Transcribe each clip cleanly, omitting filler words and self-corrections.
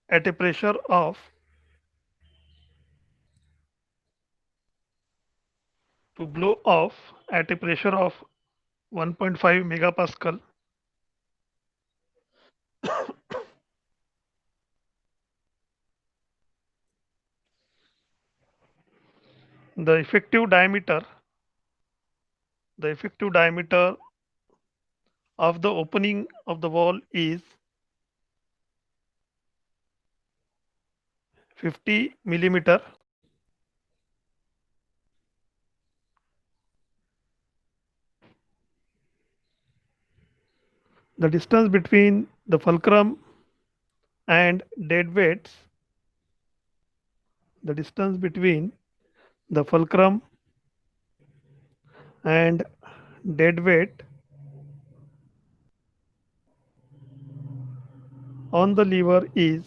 at a pressure of to blow off at a pressure of 1.5 megapascal. The effective diameter the effective diameter of the opening of the wall is 50 millimeter. The distance between the fulcrum and dead weights the distance between the fulcrum and dead weight on the lever is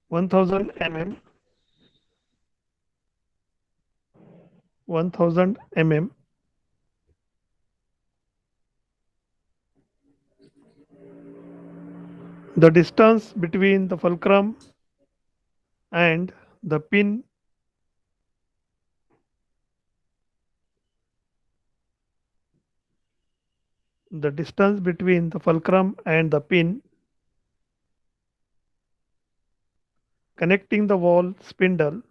1000 mm 1000 mm. The distance between the fulcrum and the pin the distance between the fulcrum and the pin connecting the wall spindle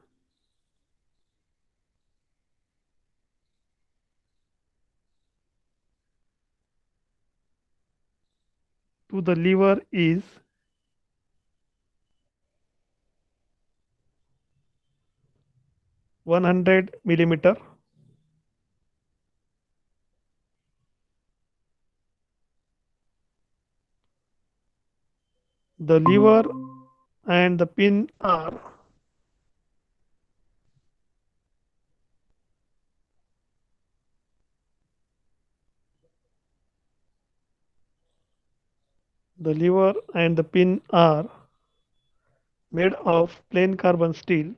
to the lever is 100 millimeter. The lever and the pin are the lever and the pin are made of plain carbon steel.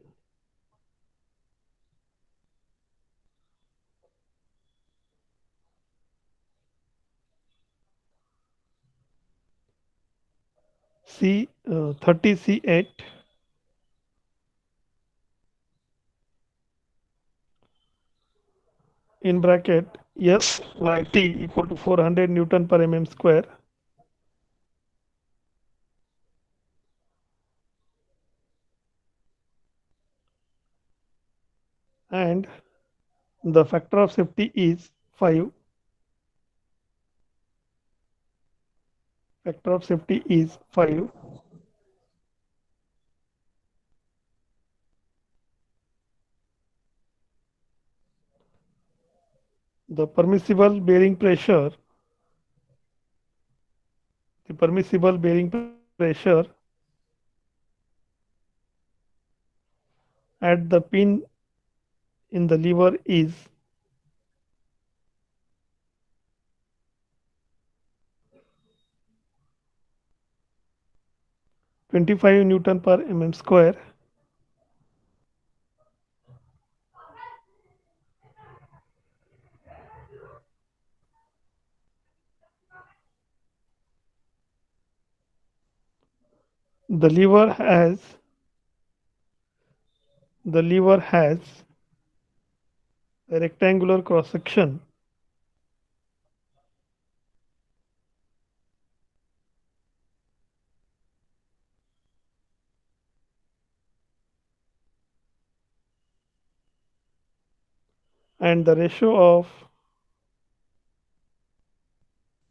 C30C8 in bracket SYT equal to 400 Newton per mm square and the factor of safety is 5. Factor of safety is 5. The permissible bearing pressure at the pin in the lever is 25 Newton per mm square. The lever has a rectangular cross section and the ratio of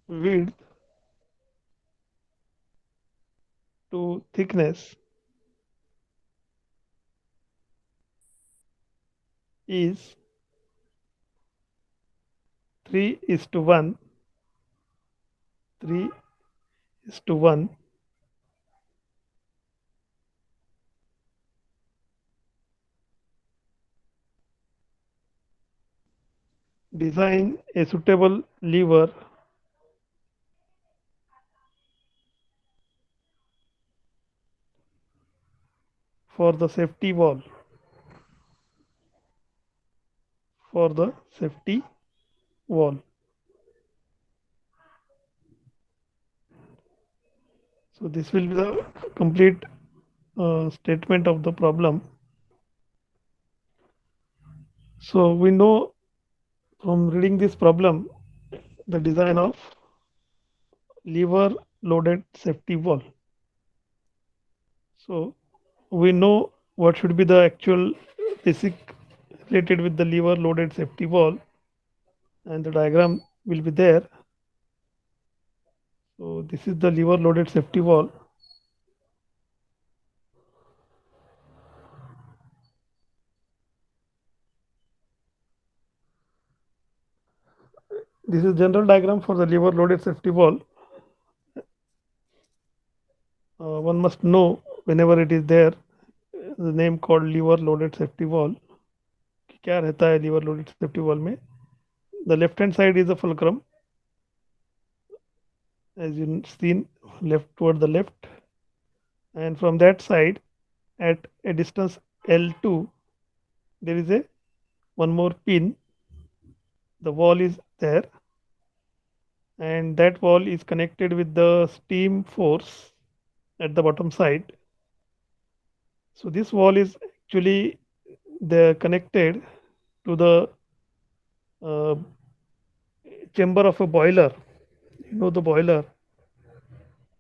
width to thickness is 3:1. 3:1. Design a suitable lever for the safety wall. For the safety wall. So this will be the complete statement of the problem. So we know from reading this problem the design of lever loaded safety valve. So we know what should be the actual basic related with the lever loaded safety valve, and the diagram will be there. So this is the lever loaded safety valve. This is general diagram for the lever loaded safety valve. One must know whenever it is there the name called lever loaded safety valve कि क्या रहता है lever loaded safety valve में. The left hand side is a fulcrum, as you seen left toward the left, and from that side at a distance L2 there is a one more pin. The wall is there, and that wall is connected with the steam force at the bottom side. So this wall is actually the connected to the uh, chamber of a boiler. You know the boiler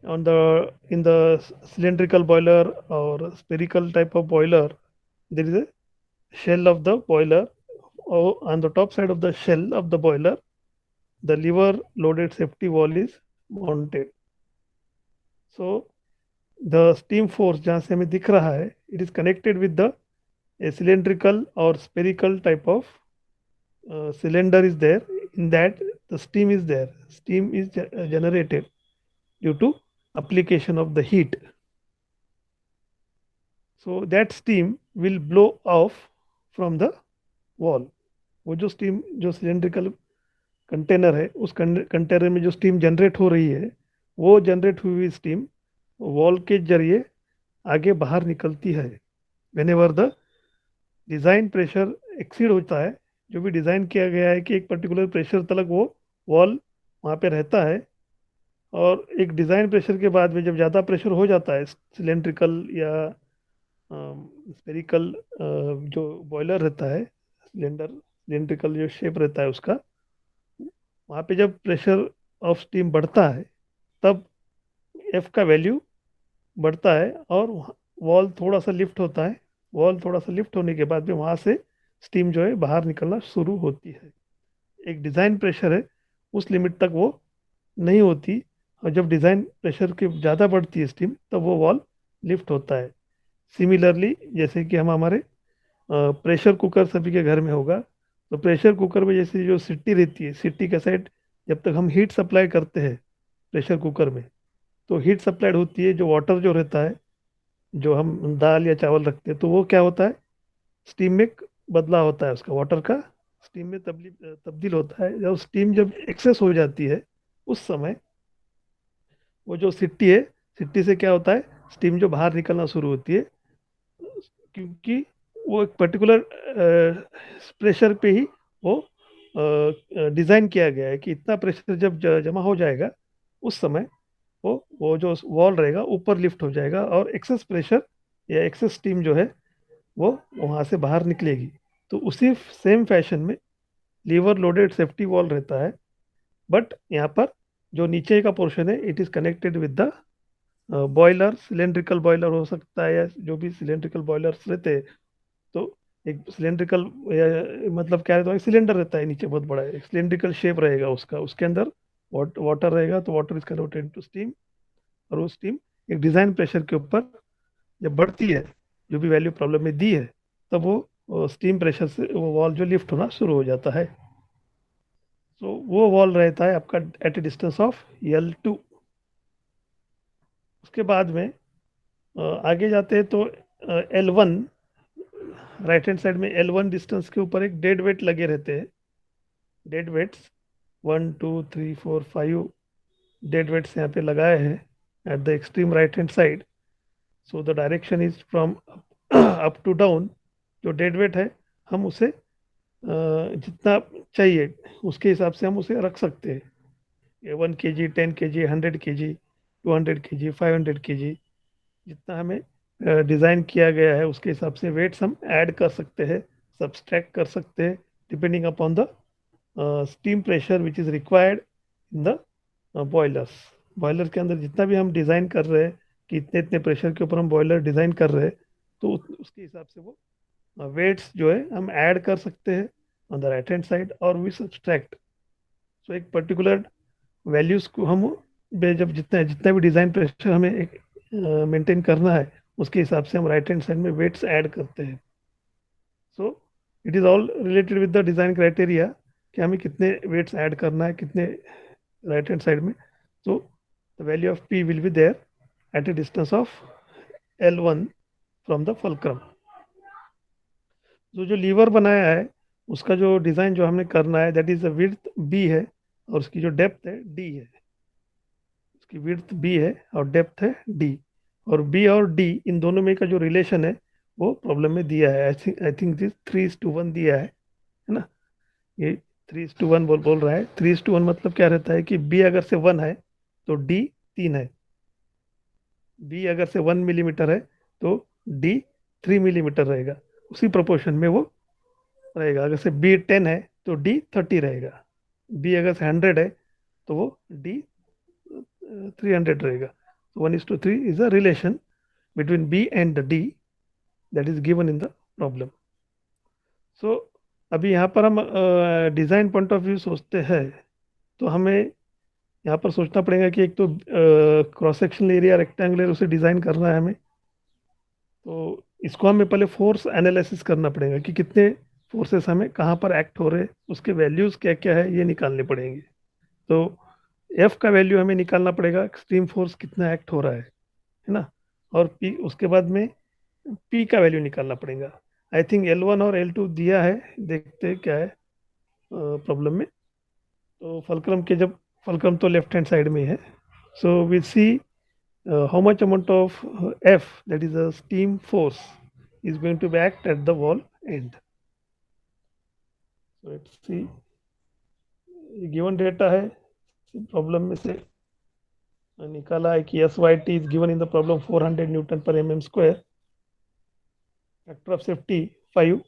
on the in the cylindrical boiler or spherical type of boiler, there is a shell of the boiler. On the top side of the shell of the boiler, the lever loaded safety valve is mounted. So the steam force जहाँ से हमें दिख रहा है, it is connected with the a cylindrical or spherical type of cylinder is there. In that the steam is there. Steam is generated due to application of the heat. So that steam will blow off from the wall. वो जो steam जो cylindrical container है उस container में जो steam generate हो रही है, वो जनरेट हुई हुई स्टीम वॉल के जरिए आगे बाहर निकलती है. Whenever the design pressure exceed होता है, जो भी डिज़ाइन किया गया है कि एक पर्टिकुलर प्रेशर तक वो वॉल वहाँ पे रहता है, और एक डिज़ाइन प्रेशर के बाद में जब ज़्यादा प्रेशर हो जाता है सिलेंड्रिकल या स्पेरिकल जो बॉयलर रहता है, सिलेंड्रिकल जो शेप रहता है उसका, वहाँ पे जब प्रेशर ऑफ स्टीम बढ़ता है तब एफ का वैल्यू बढ़ता है और वॉल थोड़ा सा लिफ्ट होता है. वॉल थोड़ा सा लिफ्ट होने के बाद में वहाँ से स्टीम जो है बाहर निकलना शुरू होती है. एक डिज़ाइन प्रेशर है, उस लिमिट तक वो नहीं होती, और जब डिज़ाइन प्रेशर के ज़्यादा बढ़ती है स्टीम तब वो वॉल लिफ्ट होता है. सिमिलरली जैसे कि हम हमारे प्रेशर कुकर सभी के घर में होगा, तो प्रेशर कुकर में जैसे जो सिट्टी रहती है, सिट्टी का साइड जब तक हम हीट सप्लाई करते हैं प्रेशर कुकर में, तो हीट सप्लाइड होती है. जो वाटर जो रहता है, जो हम दाल या चावल रखते हैं, तो वो क्या होता है, स्टीम में बदला होता है, उसका वाटर का स्टीम में तब्दील होता है. जब स्टीम जब एक्सेस हो जाती है उस समय वो जो सिट्टी है, सिट्टी से क्या होता है, स्टीम जो बाहर निकलना शुरू होती है, क्योंकि वो एक पर्टिकुलर प्रेशर पे ही वो डिज़ाइन किया गया है कि इतना प्रेशर जब जमा हो जाएगा उस समय वो जो वॉल रहेगा ऊपर लिफ्ट हो जाएगा और एक्सेस प्रेशर या एक्सेस स्टीम जो है वो वहाँ से बाहर निकलेगी. तो उसी सेम फैशन में लीवर लोडेड सेफ्टी वॉल रहता है, बट यहाँ पर जो नीचे का पोर्शन है it is connected with the boiler. Cylindrical boiler हो सकता है या जो भी सिलेंड्रिकल बॉयलर्स रहते हैं, तो एक सिलेंड्रिकल मतलब क्या रहता है, सिलेंडर रहता है नीचे बहुत बड़ा, एक सिलेंड्रिकल शेप रहेगा उसका, उसके अंदर वाटर रहेगा, तो water is converted to steam, और वो स्टीम एक डिज़ाइन प्रेशर के ऊपर जब बढ़ती है, जो भी वैल्यू प्रॉब्लम में दी है, तब वो स्टीम प्रेशर से वो वॉल जो लिफ्ट होना शुरू हो जाता है. तो वो वॉल रहता है आपका eight a distance of L2. उसके बाद में आगे जाते हैं तो L1, राइट हैंड साइड में L1 डिस्टेंस के ऊपर एक डेड वेट लगे रहते हैं. डेड वेट्स 1 2 3 4 5 डेड वेट्स यहाँ पे लगाए हैं at the extreme right hand side. So the direction is from up to down. जो डेड वेट है हम उसे जितना चाहिए उसके हिसाब से हम उसे रख सकते हैं. 1 kg 10 kg 100 kg 200 kg 500 kg, जितना हमें डिज़ाइन किया गया है उसके हिसाब से वेट्स हम ऐड कर सकते हैं, सब्सट्रैक्ट कर सकते हैं, depending upon the steam pressure which is required in the boilers. Boiler के अंदर जितना भी हम डिज़ाइन कर रहे हैं कि इतने इतने प्रेशर के ऊपर हम बॉयलर डिज़ाइन कर रहे हैं, तो उसके हिसाब से वो वेट्स जो है हम ऐड कर सकते हैं on the right hand side, और वी सब्सट्रैक्ट। सो एक पर्टिकुलर वैल्यूज़ को हम जब जितना जितना भी डिज़ाइन प्रेशर हमें एक मेंटेन करना है, उसके हिसाब से हम राइट हैंड साइड में वेट्स ऐड करते हैं। So it is all related with the design criteria कि हमें कितने वेट्स ऐड करना है, कितने राइट हैंड साइड में। So the value of P will be there at a distance of L1 from the fulcrum. जो जो लीवर बनाया है उसका जो डिज़ाइन जो हमने करना है, that is the width B है और उसकी जो डेप्थ है D है। उसकी विड्थ B है और डेप्थ है D, और B और D इन दोनों में का जो रिलेशन है वो प्रॉब्लम में दिया है। आई थिंक दिस 3:1 दिया है ना। ये 3:1 बोल रहा है। 3:1 मतलब क्या रहता है कि B अगर से 1 है तो D 3 है, B अगर से 1 मिलीमीटर है तो D 3 मिलीमीटर रहेगा, उसी प्रोपोर्शन में वो रहेगा। अगर से B 10 है तो D 30 रहेगा, B अगर से 100 है तो वो D 300 रहेगा। 1:3 is a relation between B and D that is given in the problem. So अभी यहाँ पर हम डिज़ाइन पॉइंट ऑफ व्यू सोचते हैं, तो हमें यहाँ पर सोचना पड़ेगा कि एक तो क्रॉस सेक्शनल एरिया रेक्टेंगुलर उसे डिज़ाइन करना है हमें, तो इसको हमें पहले फोर्स एनालिसिस करना पड़ेगा कि कितने फोर्सेस हमें कहाँ पर एक्ट हो रहे हैं, उसके वैल्यूज़ क्या क्या है ये निकालने पड़ेंगे। तो एफ का वैल्यू हमें निकालना पड़ेगा, एक्सट्रीम फोर्स कितना एक्ट हो रहा है ना। और पी उसके बाद में पी का वैल्यू निकालना पड़ेगा। आई थिंक L1 और L2 दिया है, देखते हैं क्या है प्रॉब्लम में। तो फलक्रम के जब फलक्रम तो लेफ्ट हैंड साइड में ही है, so we see how much amount of F, that is a steam force, is going to be act at the wall end. So let's see, given data है problem में से निकाला है कि SYT is given in the problem 400 Newton per mm square, factor of safety 5।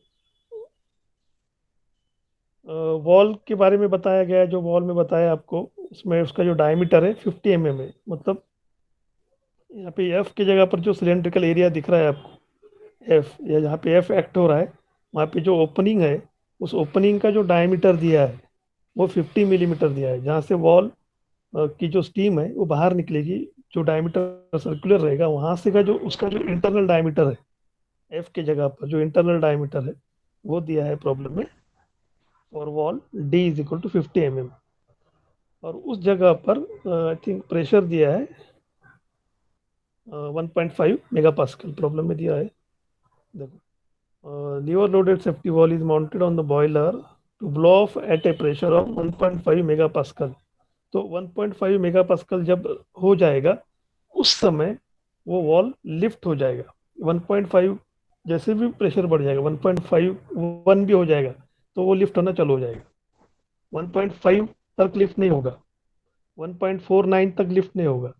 Wall के बारे में बताया गया है, जो वॉल में बताया आपको उसमें उसका जो डायमीटर है 50 mm है। मतलब यहाँ पे F की जगह पर जो सिलेंड्रिकल एरिया दिख रहा है आपको, F या जहाँ पे F एक्ट हो रहा है वहाँ पे जो ओपनिंग है, उस ओपनिंग का जो डायमीटर दिया है वो 50 मिलीमीटर दिया है। जहाँ से वॉल की जो स्टीम है वो बाहर निकलेगी, जो डायमीटर सर्कुलर रहेगा वहाँ से का जो उसका जो इंटरनल डायमीटर है, F की जगह पर जो इंटरनल डायमीटर है वो दिया है प्रॉब्लम में, और valve D is equal to 50 mm। और उस जगह पर आई थिंक प्रेशर दिया है 1.5 मेगा पास्कल प्रॉब्लम में दिया है। देखो, lever loaded safety valve is mounted on the boiler to blow off at a pressure of 1.5 mega pascal. तो 1.5 मेगा पास्कल जब हो जाएगा उस समय वो वॉल लिफ्ट हो जाएगा। 1.5 जैसे भी प्रेशर बढ़ जाएगा, 1.5 1 भी हो जाएगा तो वो लिफ्ट होना चालू हो जाएगा। 1.5 तक लिफ्ट नहीं होगा, 1.49 तक लिफ्ट नहीं होगा,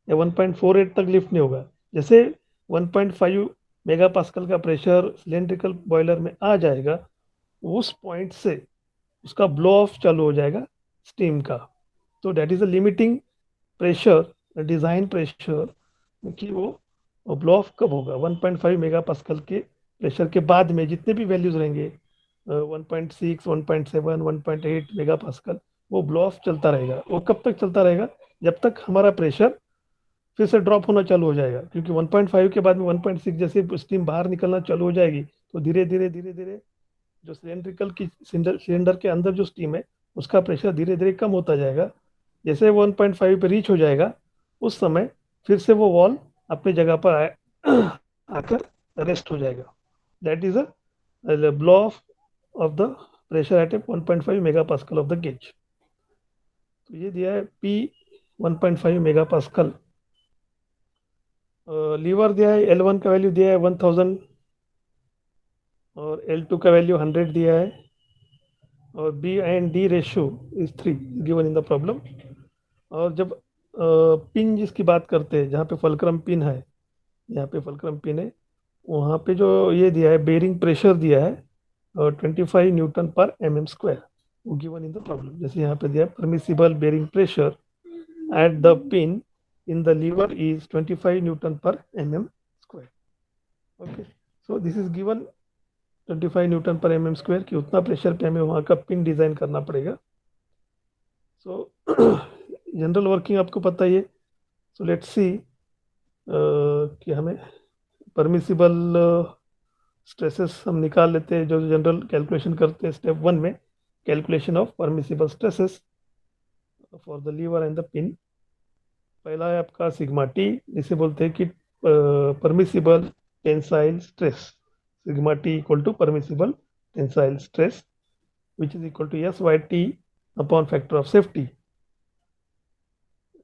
या 1.48 तक लिफ्ट नहीं होगा। जैसे 1.5 मेगा पास्कल का प्रेशर सिलेंड्रिकल बॉयलर में आ जाएगा, उस पॉइंट से उसका ब्लो ऑफ चालू हो जाएगा स्टीम का। तो that is a limiting pressure, design pressure, कि वो ब्लो ऑफ कब होगा 1.5 मेगा पास्कल के प्रेशर के बाद में जितने भी वैल्यूज रहेंगे 1.6 1.7 1.8 मेगा पास्कल, वो ब्लो ऑफ चलता रहेगा। वो कब तक चलता रहेगा? जब तक हमारा प्रेशर फिर से ड्रॉप होना चालू हो जाएगा, क्योंकि 1.5 के बाद में 1.6 जैसे स्टीम बाहर निकलना चालू हो जाएगी तो धीरे धीरे धीरे धीरे जो सिलेंड्रिकल की सिलेंडर के अंदर जो स्टीम है उसका प्रेशर धीरे धीरे कम होता जाएगा। जैसे 1.5 पे रीच हो जाएगा उस समय फिर से वो वॉल अपनी जगह पर आकर रेस्ट हो जाएगा। That is a blow of the pressure at 1.5 mega pascal of the gauge. तो ये दिया है P 1.5 मेगा पास्कल। लीवर दिया है, L1 का वैल्यू दिया है 1000 और L2 का वैल्यू 100 दिया है, और B and D ratio is 3 given in the problem. और जब पिन जिसकी बात करते हैं, जहाँ पे फलक्रम पिन है, यहाँ पे फलक्रम पिन है, वहाँ पे जो ये दिया है बेरिंग प्रेशर दिया है 25 Newton/mm², वो गिवन इन द प्रॉब्लम। जैसे यहाँ पे दिया है permissible bearing pressure at the pin in the lever is 25 Newton/mm²। Okay, so this is given 25 Newton/mm² कि उतना प्रेशर पे हमें वहाँ का पिन डिज़ाइन करना पड़ेगा। सो जनरल वर्किंग आपको पता ही है। सो लेट्स सी कि हमें परमिसिबल स्ट्रेसेस हम निकाल लेते हैं, जो जनरल कैलकुलेशन करते हैं स्टेप 1 में, calculation of permissible stresses for the lever and the pin. पहला है आपका सिग्मा टी, जिसे बोलते हैं कि permissible tensile stress. Sigma T equal to permissible tensile stress which is equal to SYT upon factor of safety.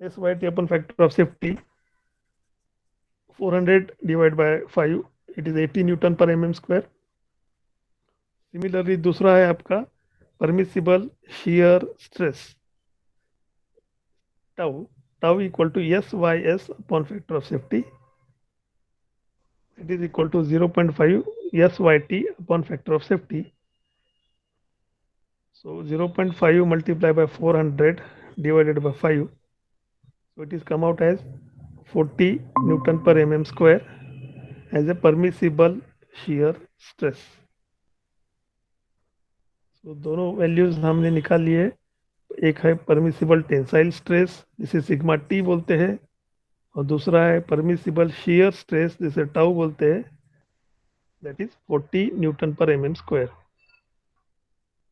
SYT upon factor of safety 400 divided by 5, it is 80 Newton/mm²। Similarly दूसरा है आपका permissible shear stress tau, tau equal to SYS upon factor of safety, it is equal to 0.5 SYT upon factor of safety. So 0.5 multiplied by 400 divided by 5, so it is come out as 40 Newton/mm² as a permissible shear stress। तो दोनों values हमने निकाल लिए। एक है permissible tensile stress जिसे sigma T बोलते हैं, और दूसरा है परमिसिबल shear स्ट्रेस जिसे टाउ बोलते हैं, that is 40 Newton/mm²।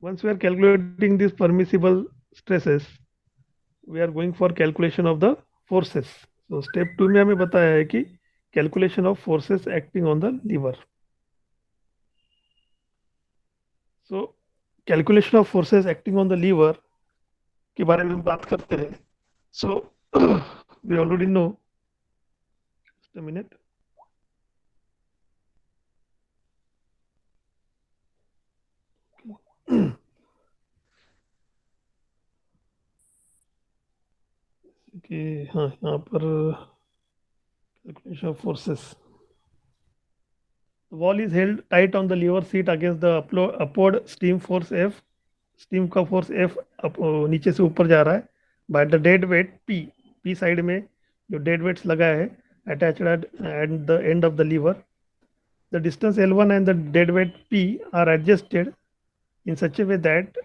Once we are calculating these permissible stresses, we are going for calculation of the forces। so step 2 में हमें बताया है कि calculation of forces acting on the lever। so calculation of forces acting on the lever के बारे में हम बात करते हैं। so we already know, just a minute, कि हाँ यहाँ पर calculation of forces, the wall is held tight on the lever seat against the upward steam force F। Steam का फोर्स F नीचे से ऊपर जा रहा है by the dead weight P। P side में जो डेड वेट्स लगा है attached at the end of the lever, the distance L1 and the dead weight P are adjusted in such a way that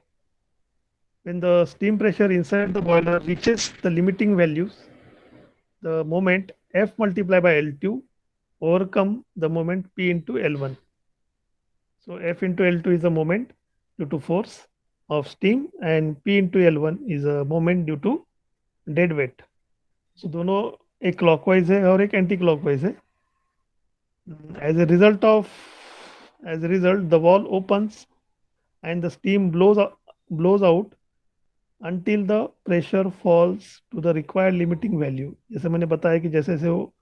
when the steam pressure inside the boiler reaches the limiting values, the moment F multiplied by L2 overcome the moment P into L1। So F into L2 is a moment due to force of steam and P into L1 is a moment due to dead weight। So दोनों एक clockwise है और एक anti clockwise है। As a result, the valve opens and the steam blows out until the pressure falls to the required limiting value। जैसे मैंने बताया कि जैसे जैसे वो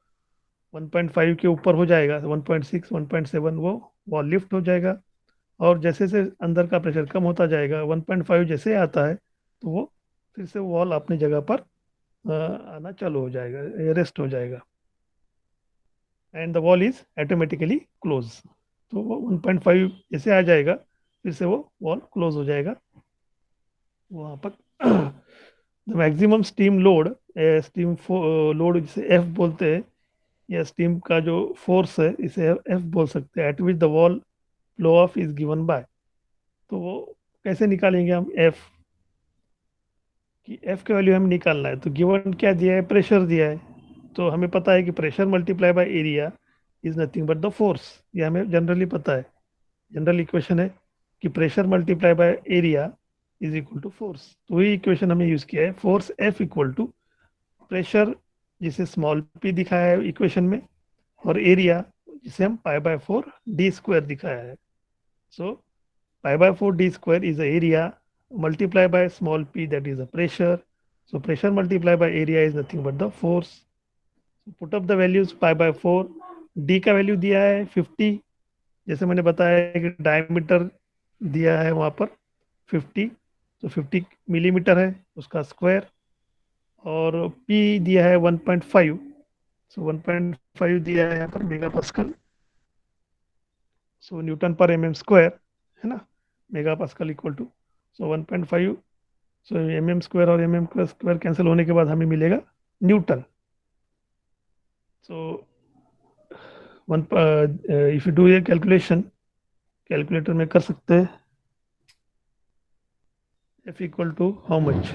1.5 के ऊपर हो जाएगा, 1.6 1.7 वो वॉल लिफ्ट हो जाएगा, और जैसे जैसे अंदर का प्रेशर कम होता जाएगा 1.5 जैसे आता है तो वो फिर से वॉल अपनी जगह पर आना चालू हो जाएगा, रेस्ट हो जाएगा, and the wall is automatically close. तो वो 1.5 जैसे आ जाएगा फिर से वो वॉल क्लोज हो जाएगा वहाँ पर। The maximum steam load, steam load जिसे एफ बोलते हैं, या स्टीम का जो फोर्स है इसे एफ बोल सकते हैं, eight which the wall flow of is given by. तो वो कैसे निकालेंगे हम एफ की, एफ का वैल्यू हमें निकालना है। तो गिवन क्या दिया है, प्रेशर दिया है, तो हमें पता है कि pressure multiply by area is nothing but the force. ये हमें जनरली पता है, जनरल इक्वेशन है कि pressure multiply by area is equal to force. तो वही इक्वेशन हमने यूज किया है, force F equal to pressure जिसे स्मॉल पी दिखाया है इक्वेशन में, और एरिया जिसे हम π/4 d² दिखाया है। सो π/4 d² is the area multiplied by small p, that is the pressure। So pressure multiplied by area is nothing but the force। So put up the values, π/4, d का value दिया है 50, जैसे मैंने बताया कि डायमीटर दिया है वहाँ पर 50, तो 50 मिलीमीटर है उसका स्क्वायर, और P दिया है 1.5, सो 1.5 दिया है यहाँ पर mega pascal, so newton per M M square, है ना, mega pascal equal to, so 1.5, so M M square और एम एम स्क्वायर कैंसिल होने के बाद हमें मिलेगा newton. So one if you do ये कैलकुलेशन, कैलकुलेटर में कर सकते हैं, F equal to how much,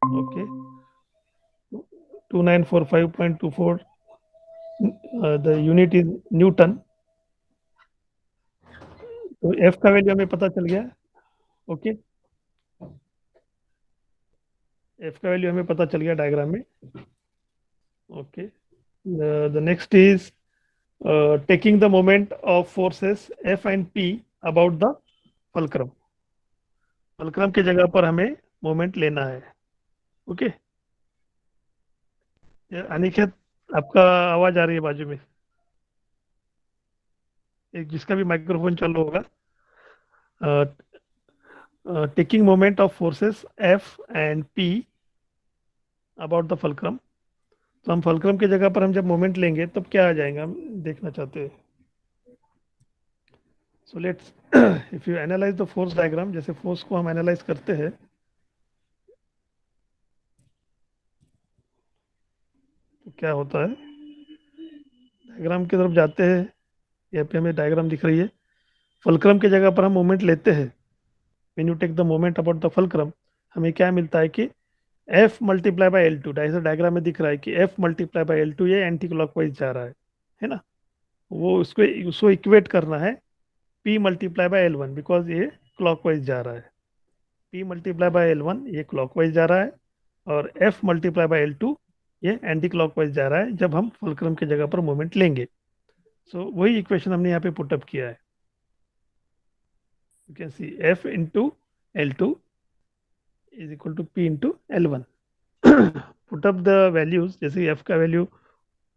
okay, 2945.24, the unit is newton. तो F का वैल्यू हमें पता चल गया, ओके, F का वैल्यू हमें पता चल गया डायग्राम में, okay. The next is taking the moment of forces F and P about the fulcrum, fulcrum की जगह पर हमें मोमेंट लेना है, ओके। अनिकेत, आपका आवाज आ रही है बाजू में, एक जिसका भी माइक्रोफोन चालू होगा, taking moment of forces F and P about the fulcrum. तो हम फुलक्रम की जगह पर हम जब मोमेंट लेंगे तब क्या आ जाएगा, हम देखना चाहते हैं। So let's if you analyse the force diagram, जैसे फोर्स को हम एनालाइज करते हैं, तो क्या होता है, डायग्राम की तरफ जाते हैं, यहाँ पे हमें डायग्राम दिख रही है, फुलक्रम की जगह पर हम मोमेंट लेते हैं, when you take the moment about the fulcrum, हमें क्या मिलता है कि F multiply by L2, diagram में दिख रहा है कि F मल्टीप्लाई बाई L2 ये एंटी क्लॉकवाइज जा रहा है ना, वो उसको उसको इक्वेट करना है P multiply by L1, because ये क्लॉकवाइज जा रहा है, P मल्टीप्लाई बाई L1 ये क्लॉकवाइज जा रहा है, और F मल्टीप्लाई बाई L2 ये एंटी क्लॉकवाइज जा रहा है जब हम फुलक्रम की जगह पर मोमेंट लेंगे। सो वही इक्वेशन हमने यहाँ पे पुटअप किया है, you can see F into L2 is equal to P into L1। Put up the values, जैसे F का वैल्यू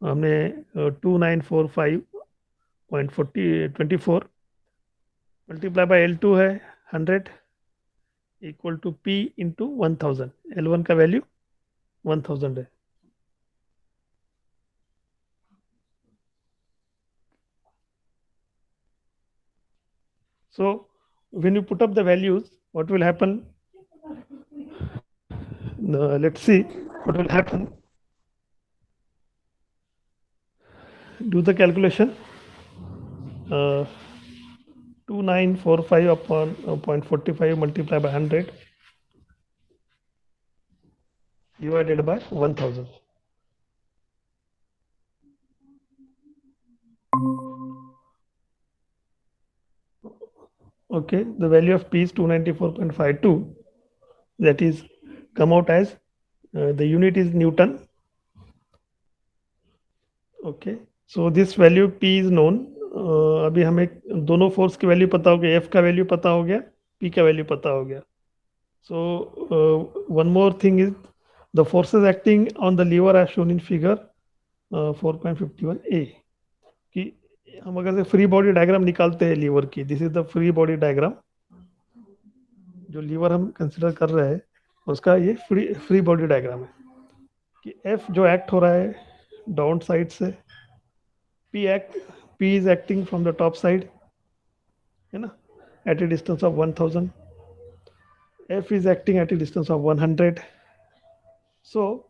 हमने 2945.24 मल्टीप्लाई बाई L2 है 100 equal to P into 1000, L1 का वैल्यू 1000 है। So when you put up the values, what will happen? Let's see what will happen. Do the calculation. 2945 upon 0.45 multiplied by 100 divided by 1000. Okay, the value of P is 294.52. That is come out as the unit is Newton. Okay, so this value P is known. अभी हमें दोनों force की value पता हो गया, F का value पता हो गया, P का वैल्यू पता हो गया। So one more thing is the forces acting on the lever as shown in figure 4.51a, कि हम अगर से फ्री बॉडी डायग्राम निकालते हैं लीवर की, this is the free body diagram, जो लीवर हम कंसिडर कर रहे हैं उसका ये फ्री बॉडी डायग्राम है, कि F जो एक्ट हो रहा है डाउन साइड से, P is acting from the top side, है ना, at a distance of 1000, F is acting at a distance of 100. So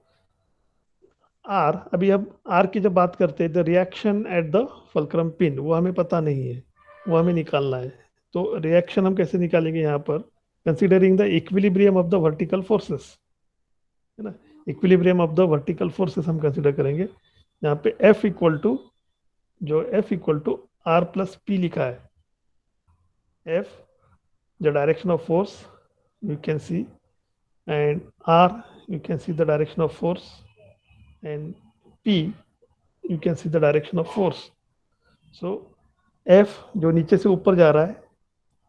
R, अभी हम R की जब बात करते हैं, the reaction at the fulcrum pin, वो हमें पता नहीं है, वो हमें निकालना है। तो रिएक्शन हम कैसे निकालेंगे यहाँ पर, considering the equilibrium of the vertical forces, है ना, equilibrium of the vertical forces हम कंसिडर करेंगे। यहाँ पे F इक्वल टू, जो F equal to R plus P लिखा है, F the direction of force you can see, and R you can see the direction of force, and P you can see the direction of force. So F जो नीचे से ऊपर जा रहा है,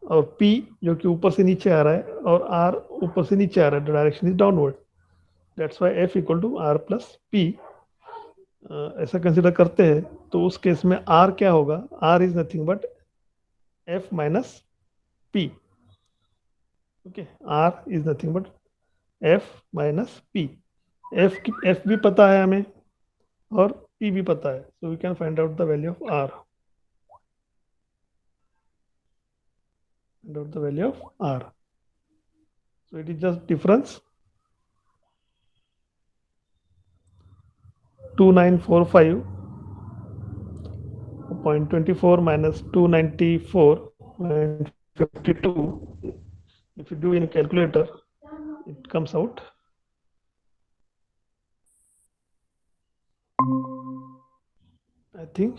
और P जो कि ऊपर से नीचे आ रहा है, और R ऊपर से नीचे आ रहा है, the direction is downward. That's why F equal to R plus P. ऐसा कंसिडर करते हैं तो उस केस में आर क्या होगा, R is nothing but F minus P. Okay, R is nothing but F minus P. F भी पता है हमें और पी भी पता है, so we can find out the value of R, find out the value of R. So it is just difference 2945.24 minus 294.52. If you do in calculator, it comes out I think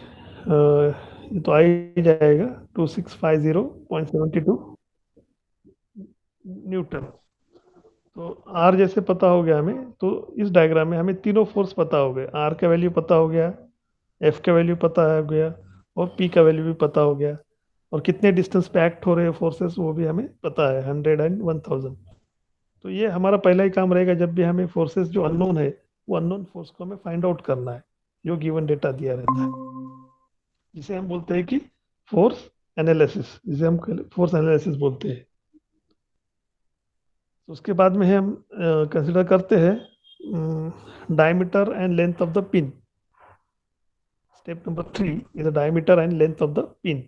ये तो आ ही जाएगा 2650.72 Newton. तो are जैसे पता हो गया हमें, तो इस डायग्राम में हमें तीनों फोर्स पता हो गए। आर का वैल्यू पता हो गया, एफ का वैल्यू पता हो गया और पी का वैल्यू भी पता हो गया, और कितने डिस्टेंस पे एक्ट हो रहे हैं फोर्सेस वो भी हमें पता है, 100 एंड 1000। तो ये हमारा पहला ही काम रहेगा, जब भी हमें फोर्सेस जो अननोन है वो अननोन फोर्स को हमें फाइंड आउट करना है जो गिवन डेटा दिया रहता है, जिसे हम बोलते हैं कि फोर्स एनालिसिस, जिसे हम फोर्स एनालिसिस बोलते हैं। तो उसके बाद में हम कंसिडर करते हैं diameter and length of the pin. Step number 3 is the diameter and length of the pin.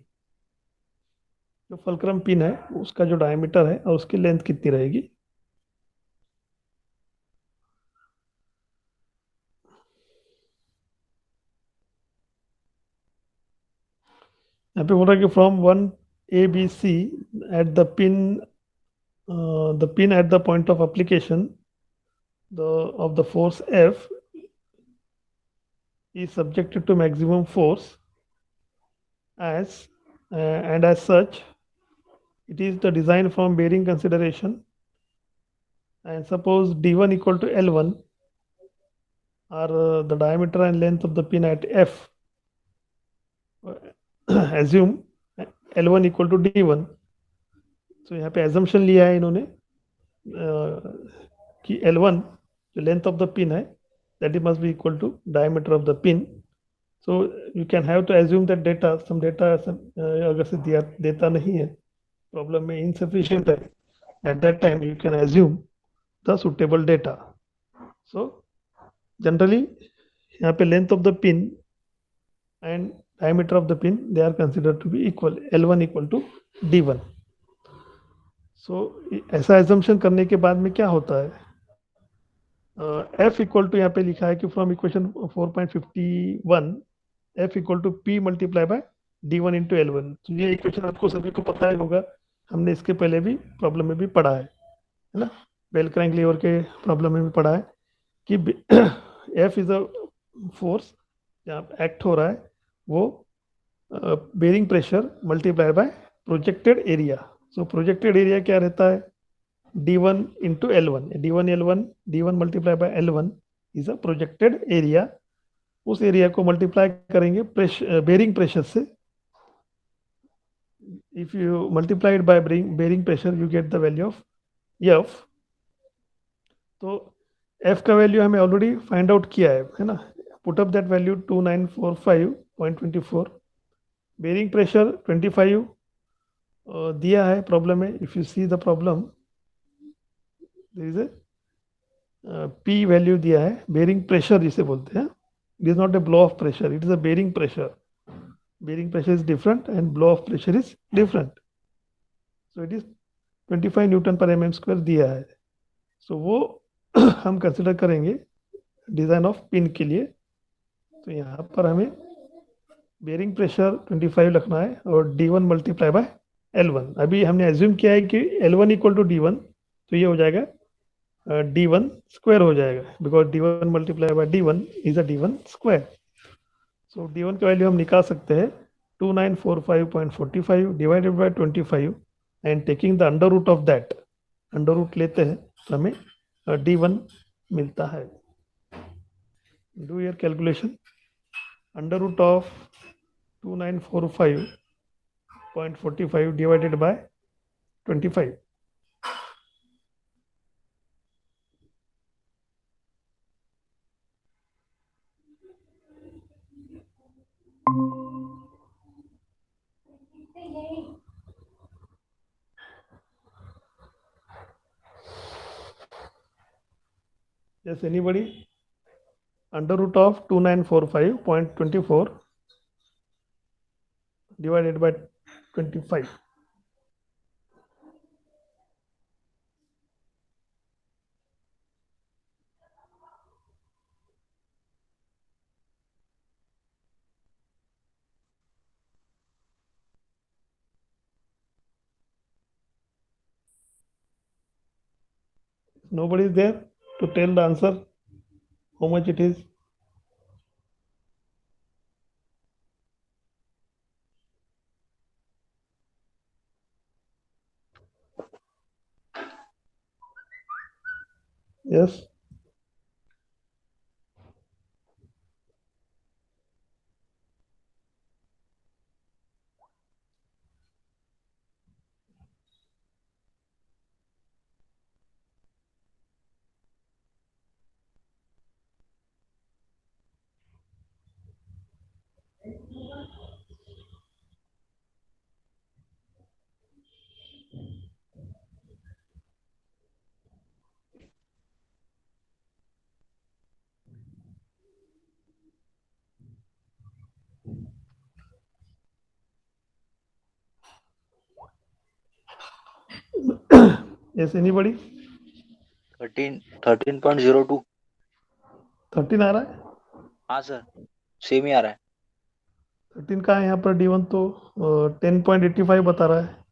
जो फल्क्रम पिन है उसका जो डायमीटर है और उसकी लेंथ कितनी रहेगी। यहाँ पे बोल रहा है कि from one A B C at the pin at the point of application of the force F is subjected to maximum force as and as such it is the design from bearing consideration, and suppose d1 equal to l1 or the diameter and length of the pin at F, assume l1 equal to d1। तो यहाँ पे assumption लिया है इन्होंने कि L1 जो length of the pin है that it must be equal to diameter of the pin. So you can have to assume that some data अगर से दिया देता नहीं है, प्रॉब्लम में insufficient है, at that time you can assume the suitable data. So generally यहाँ पे length of the pin and diameter of the pin they are considered to be equal, L1 equal to D1. So ऐसा assumption करने के बाद में क्या होता है, एफ इक्वल टू यहाँ पे लिखा है कि फ्रॉम equation 4.51 F equal to P multiply by D one into L one. तो ये इक्वेशन आपको सभी को पता ही होगा, हमने इसके पहले भी प्रॉब्लम में भी पढ़ा है ना, बेल क्रैंक लीवर के प्रॉब्लम में भी पढ़ा है कि एफ इज अ फोर्स जहाँ एक्ट हो रहा है वो bearing pressure multiply by projected area. So projected area क्या रहता है, d1 into l1, d1 multiply by l1 is a projected area. उस एरिया को मल्टीप्लाई करेंगे प्रेशर, बेरिंग प्रेशर से। If you multiply it by bearing pressure you get the value of F. तो F का value हमें already find out किया है ना, put up that value 2945.24। Bearing pressure 25 दिया है प्रॉब्लम में। If you see the problem there is P value दिया है, बेरिंग प्रेशर जिसे बोलते हैं। It is not a blow of pressure, it is a bearing pressure. Bearing pressure is different and blow of pressure is different. So it is 25 newton per m square दिया है। सो वो हम consider करेंगे design of pin के लिए। तो यहाँ पर हमें बेरिंग प्रेशर 25 लिखना है और d1 मल्टीप्लाई बाय l1। अभी हमने एज्यूम किया है कि l1 इक्वल टू d1, तो ये हो जाएगा d1 स्क्वायर हो जाएगा, because d1 multiply by d1 is a d1 square. So d1 का वैल्यू हम निकाल सकते हैं 2945.45 divided by 25 and taking the under root of that, under root लेते हैं तो हमें d1 मिलता है। Do your calculation, under root of 2945.45 divided by 25। Yes, anybody? Under root of 2945.24 divided by 25. Nobody is there to tell the answer, how much it is. Yes. Yes, anybody? 13.02। 13 आ रहा है? हाँ sir, same ही आ रहा है। 13 का है यहाँ पर D1 तो 10.85 बता रहा है।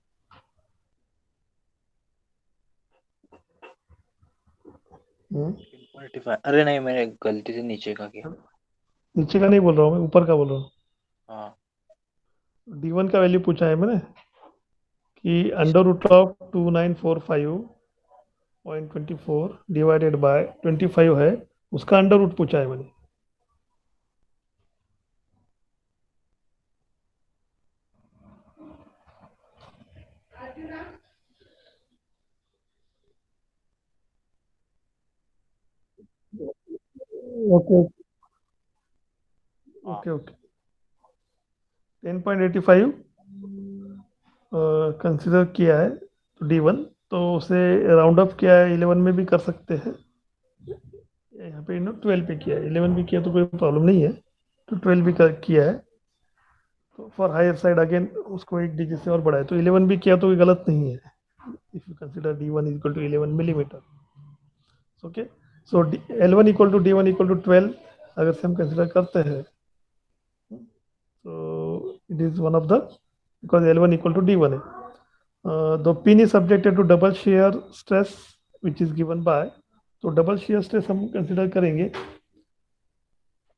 हम्म, 13.85, अरे नहीं, मैंने गलती से नीचे का किया। नीचे का नहीं बोल रहा हूँ मैं, ऊपर का बोल रहा हूँ। हाँ। D1 का वैल्यू पूछा है मैंने कि इस under root of 2945.24 divided by 25 है, उसका अंडर रूट पूछा है मैंने। ओके हाँ। Okay okay. 10.85 कंसिडर किया है तो D1, तो उसे राउंड अप किया है, 11 में भी कर सकते हैं। यहाँ पे 12 पे किया है, 11 भी किया तो कोई प्रॉब्लम नहीं है, तो 12 भी किया है। तो फॉर हायर साइड अगेन उसको एक डिजिट से और बढ़ाए तो 11 भी किया तो कोई गलत नहीं है। If you consider D1 is equal to 11 millimetre, okay. So L1 equal to D1 equal to 12 अगर से हम कंसिडर करते हैं, तो it is one of the, because L1 equal to D1 है। The pin is subjected to double shear stress which is given by, तो double shear stress हम consider करेंगे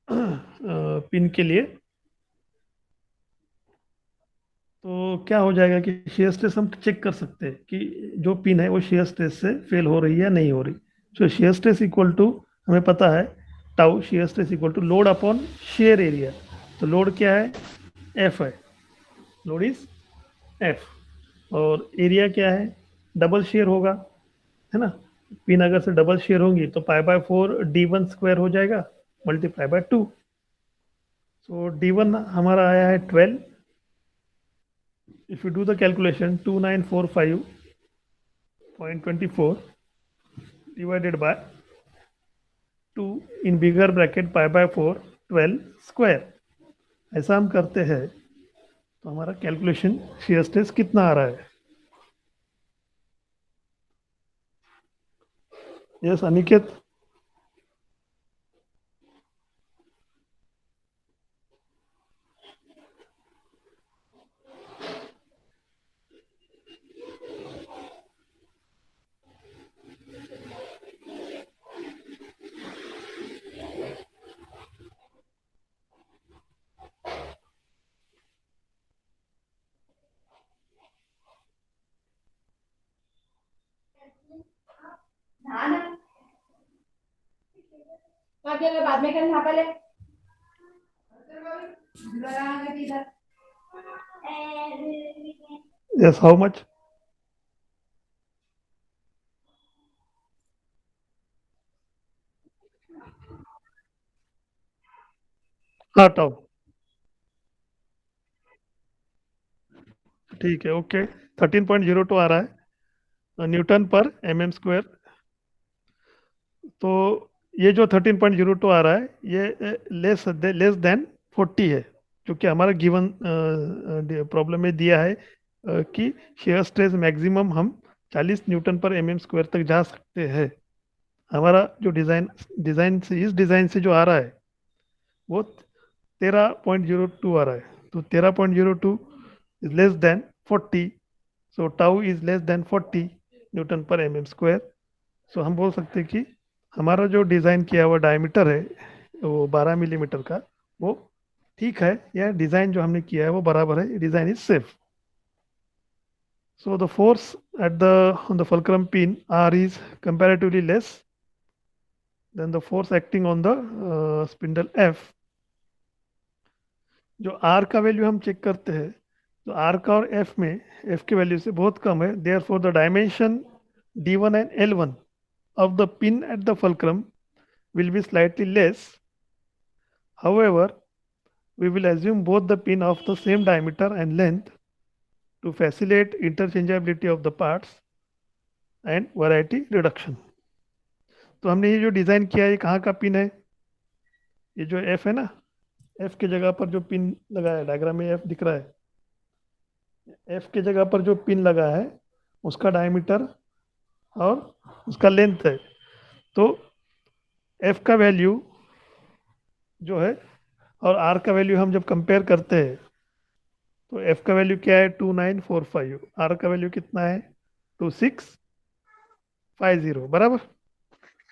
पिन के लिए। तो क्या हो जाएगा कि शेयर स्ट्रेस हम चेक कर सकते हैं कि जो पिन है वो शेयर स्ट्रेस से फेल हो रही है या नहीं हो रही। So shear stress equal to, हमें पता है tau shear stress equal to load upon shear area. तो लोड क्या है? एफ है, लोड इज एफ। और एरिया क्या है? डबल शेयर होगा, है ना। पिन अगर से डबल शेयर होंगी तो π/4 D1 स्क्वायर हो जाएगा मल्टीप्लाई बाय 2। सो D1 हमारा आया है 12। If you do the calculation 2945.24 divided by 2 in bigger bracket π/4 12 square, ऐसा हम करते हैं तो हमारा कैलकुलेशन शेयर स्ट्रेस कितना आ रहा है। यस अनिकेत। बाद में करना पहले। Yes how much? हाँ टाउ, ठीक है ओके। 13.02 आ रहा है न्यूटन पर mm स्क्वायर। तो ये जो 13.02 आ रहा है ये लेस देन 40 है, क्योंकि हमारा गिवन प्रॉब्लम में दिया है कि शेयर स्ट्रेस मैक्सिमम हम 40 Newton per M M square तक जा सकते हैं। हमारा जो डिज़ाइन से इस डिज़ाइन से जो आ रहा है वो 13.02 आ रहा है, तो 13.02 is less then 40, so tau is less then 40 Newton per M M square. सो हम बोल सकते हैं कि हमारा जो डिज़ाइन किया हुआ डायमीटर है वो 12 मिलीमीटर का, वो ठीक है, या डिज़ाइन जो हमने किया है वो बराबर है, design is safe. So the force at the on the fulcrum pin R is comparatively less than the force acting on the spindle F। जो R का वैल्यू हम चेक करते हैं, तो R का और F में F की वैल्यू से बहुत कम है, therefore the dimension D1 and L1 of the pin at the fulcrum will be slightly less. However, we will assume both the pin of the same diameter and length to facilitate interchangeability of the parts and variety reduction। तो हमने ये जो design किया है ये कहाँ का pin है, ये जो F है ना, F की जगह पर जो पिन लगा है, डायग्राम में F दिख रहा है, F की जगह पर जो पिन लगा है उसका डायमीटर और उसका लेंथ है। तो F का वैल्यू जो है और R का वैल्यू हम जब कंपेयर करते हैं तो F का वैल्यू क्या है 2945, R का वैल्यू कितना है 2650, बराबर।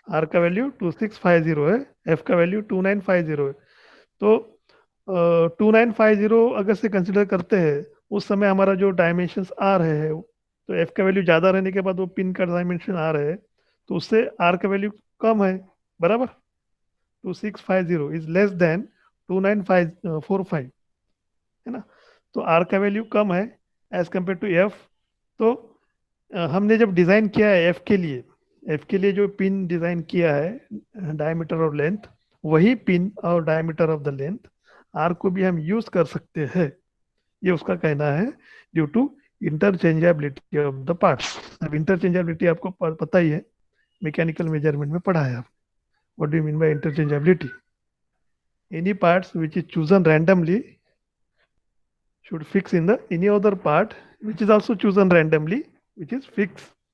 R का वैल्यू 2650 है, F का वैल्यू 2950 है। तो 2950 अगर से कंसिडर करते हैं, उस समय हमारा जो डायमेंशंस आ रहे हैं, तो एफ का वैल्यू ज़्यादा रहने के बाद वो पिन का डायमेंशन आ रहे हैं, तो उससे आर का वैल्यू कम है, बराबर। 2650 इज लेस देन 2945, है ना। तो आर का वैल्यू कम है एज कम्पेयर टू एफ। तो हमने जब डिज़ाइन किया है एफ के लिए जो पिन डिज़ाइन किया है डायमीटर और लेंथ, वही पिन और diameter of the length R को भी हम यूज कर सकते हैं, ये उसका कहना है, due to interchangeability of the parts. अब इंटरचेंजेबिलिटी आपको पता ही है, मैकेनिकल मेजरमेंट में पढ़ा है आप। What do you mean by interchangeability? Any parts which is chosen randomly should fix in the any other part which is also chosen randomly which is fix।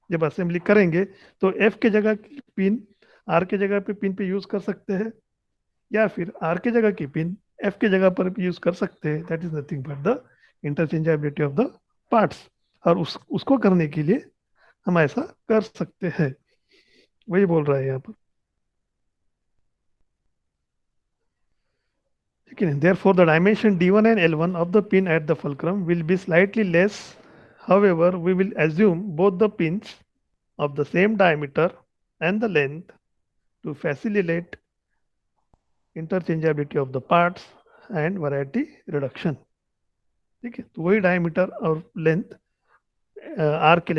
जब assembly करेंगे तो एफ के जगह की पिन आर के जगह पे pin पे यूज कर सकते हैं, या फिर आर के जगह की पिन एफ के जगह पर भी यूज कर सकते हैं। That is nothing but the interchangeability of the parts. और उसको करने के लिए हम ऐसा कर सकते हैं, वही बोल रहा है यहाँ पर, ठीक है। Therefore, the dimension D1 and L1 of the pin at the fulcrum will be slightly less. However, we will assume both the pins of the same diameter and the length to facilitate interchangeability of the parts and variety reduction। ठीक है, तो वही diameter और length are के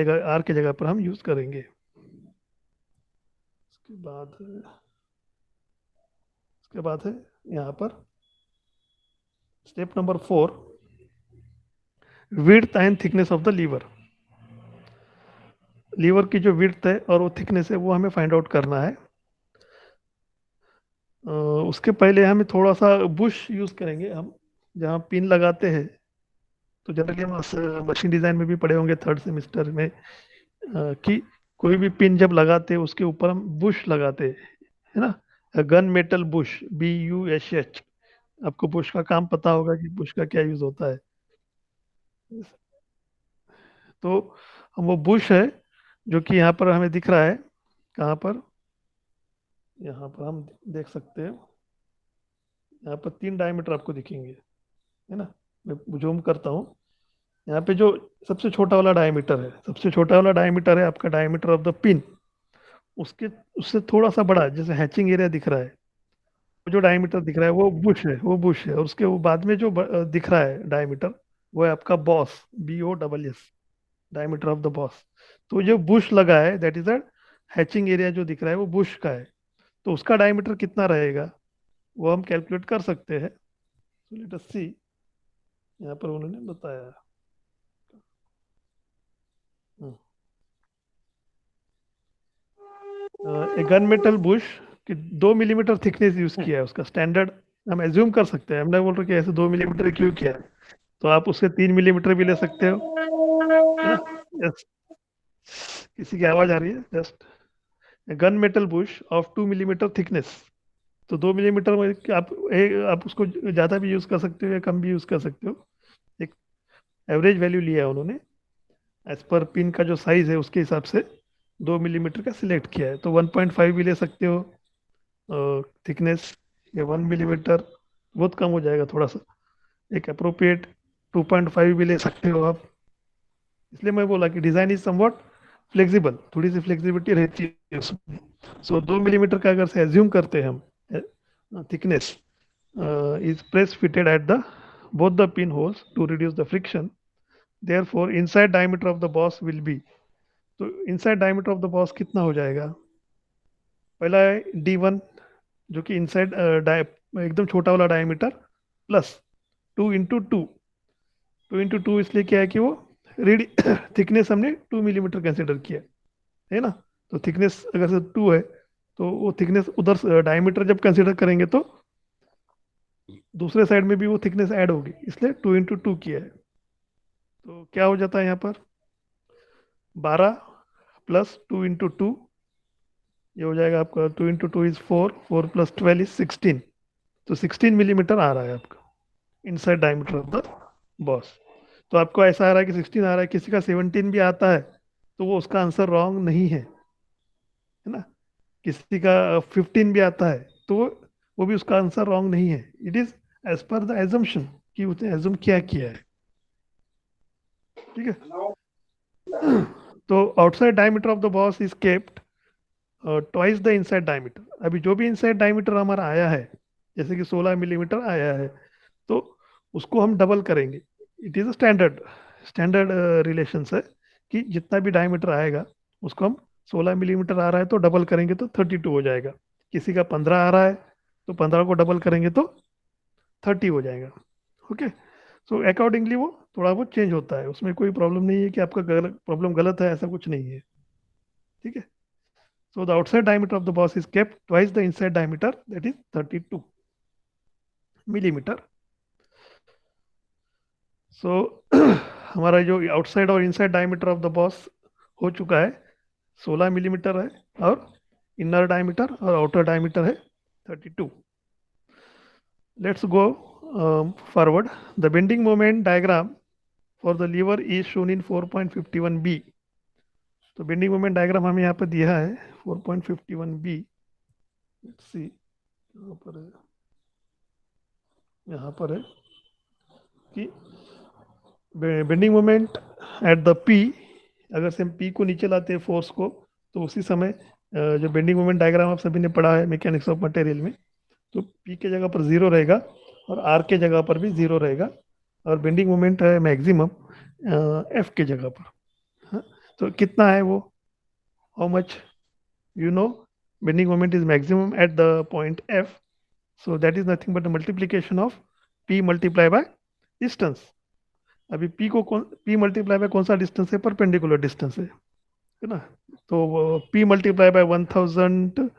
जगह पर हम use करेंगे। उसके बाद है यहाँ पर step number 4, width and thickness of the lever. Lever की जो विड्थ है और वो थिकनेस है वो हमें फाइंड आउट करना है। उसके पहले हमें थोड़ा सा बुश यूज करेंगे हम, जहाँ पिन लगाते हैं। तो जनरली हम मशीन डिजाइन में भी पढ़े होंगे थर्ड सेमेस्टर में कि कोई भी पिन जब लगाते हैं उसके ऊपर हम बुश लगाते हैं, है ना। Gun metal Bush, BUSH। आपको बुश का काम पता होगा कि बुश का क्या यूज होता है। तो हम वो बुश है जो कि यहाँ पर हमें दिख रहा है, कहाँ पर, यहाँ पर हम देख सकते हैं, यहाँ पर 3 डायमीटर आपको दिखेंगे, है ना। मैं जूम करता हूँ, यहाँ पे जो सबसे छोटा वाला डायमीटर है, सबसे छोटा वाला डायमीटर है आपका डायमीटर ऑफ द पिन। उसके उससे थोड़ा सा बड़ा जैसे हैचिंग एरिया दिख रहा है, वो जो डायमीटर दिख रहा है वो बुश है, वो बुश है। और उसके वो बाद में जो दिख रहा है डायमीटर, वो है आपका boss, BOSS, diameter of the boss. तो जो बुश लगा है that is a hatching area जो दिख रहा है वो बुश का है। तो उसका डायमीटर कितना रहेगा वो हम कैलकुलेट कर सकते हैं। लेट अस सी, यहाँ पर उन्होंने बताया। A gunmetal bush कि 2 मिलीमीटर थिकनेस यूज किया है उसका स्टैंडर्ड, हम एज्यूम कर सकते हैं, हम नहीं बोल रहे कि ऐसे 2 मिलीमीटर क्यों किया है, तो आप उससे 3 मिलीमीटर भी ले सकते हो, है ना। यस, किसी की आवाज आ रही है just. Gun metal Bush of 2 millimetre thickness, तो 2 मिलीमीटर में आप उसको ज़्यादा भी यूज़ कर सकते हो या कम भी यूज़ कर सकते हो। एक एवरेज वैल्यू लिया है उन्होंने, एज पर पिन का जो साइज़ है उसके हिसाब से 2 मिलीमीटर का सिलेक्ट किया है, तो 1.5 भी ले सकते हो थिकनेस, या 1 मिलीमीटर बहुत कम हो जाएगा थोड़ा सा, एक अप्रोप्रिएट 2.5 भी ले सकते हो आप। इसलिए मैं बोला कि डिज़ाइन इज समवॉट फ्लेक्सिबल, थोड़ी सी फ्लेक्सिबिलिटी रहती है उसमें। सो 2 मिलीमीटर का अगर से एज्यूम करते हैं हम thickness is press fitted at the both the pinholes to reduce the friction. Therefore, inside diameter of the boss will be, तो inside diameter of the boss कितना हो जाएगा? पहला है D1 जो कि inside एकदम छोटा वाला डायमीटर प्लस 2 इंटू टू इसलिए क्या है कि वो रेडी थिकनेस हमने 2 मिलीमीटर कंसिडर किया है ना, तो थिकनेस अगर से 2 है तो वो थिकनेस उधर डायमीटर जब कंसिडर करेंगे तो दूसरे साइड में भी वो थिकनेस ऐड होगी, इसलिए 2 इंटू 2 किया है। तो क्या हो जाता है यहाँ पर 12 प्लस 2 इंटू 2, ये हो जाएगा आपका 2 इंटू 2 इज 4, 4 प्लस 12 इज 16, तो 16 मिलीमीटर आ रहा है आपका inside diameter of the boss. तो आपको ऐसा आ रहा है कि 16 आ रहा है, किसी का 17 भी आता है तो वो उसका आंसर रॉन्ग नहीं है ना। किसी का 15 भी आता है तो वो भी उसका आंसर रॉन्ग नहीं है, it is as per the assumption कि उसने एज्यूम क्या किया है, ठीक है। तो outside diameter of the boss is kept twice the inside diameter. अभी जो भी इनसाइड डायमीटर हमारा आया है, जैसे कि 16 मिलीमीटर आया है, तो उसको हम डबल करेंगे। It is a standard relation है कि जितना भी डायमीटर आएगा उसको हम 16 मिलीमीटर आ रहा है तो डबल करेंगे तो 32 हो जाएगा, किसी का 15 आ रहा है तो 15 को डबल करेंगे तो 30 हो जाएगा। ओके, सो अकॉर्डिंगली वो थोड़ा बहुत चेंज होता है, उसमें कोई प्रॉब्लम नहीं है कि आपका प्रॉब्लम गलत है, ऐसा कुछ नहीं है, ठीक है। So the outside diameter of the boss is kept twice the inside diameter, that is 32 millimeter. So हमारा जो आउटसाइड और inside diameter of the boss हो चुका है, 16 मिलीमीटर है और इनर डायमीटर और आउटर डायमीटर है 32। Let's go forward. The bending moment diagram for the lever is shown in 4.51b. तो बेंडिंग मोमेंट डायग्राम हमें यहाँ पर दिया है 4.51b। लेट्स सी, यहाँ पर है कि bending moment at the P, अगर से हम पी को नीचे लाते हैं फोर्स को, तो उसी समय जो बेंडिंग मोमेंट डायग्राम आप सभी ने पढ़ा है मैकेनिक्स ऑफ मटेरियल में, तो पी के जगह पर जीरो रहेगा और आर के जगह पर भी जीरो रहेगा, और बेंडिंग मोमेंट है मैक्सिमम एफ के जगह पर। हाँ, तो कितना है वो, how much, you know, bending moment is maximum at the point F, so that is nothing but the multiplication of P multiplied by distance। अभी P को P मल्टीप्लाई बाय कौन सा डिस्टेंस है, परपेंडिकुलर डिस्टेंस है ना। तो P multiply bye 1000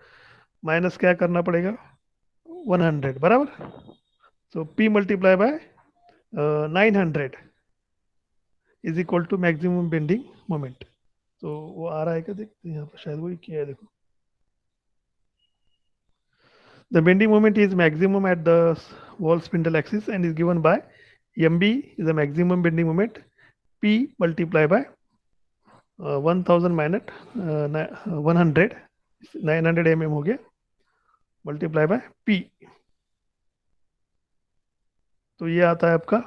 minus क्या करना पड़ेगा 100 बराबर, so P multiply by 900 is equal to maximum bending moment. तो वो आ रहा है क्या, देखते हैं यहाँ पर, शायद वही किया है, देखो। The bending moment is maximum at the wall spindle axis and is given by MB is the maximum bending moment, P multiplied by 1000 minus 100, 900 mm हो गया, मल्टीप्लाई बाय P, तो ये आता है आपका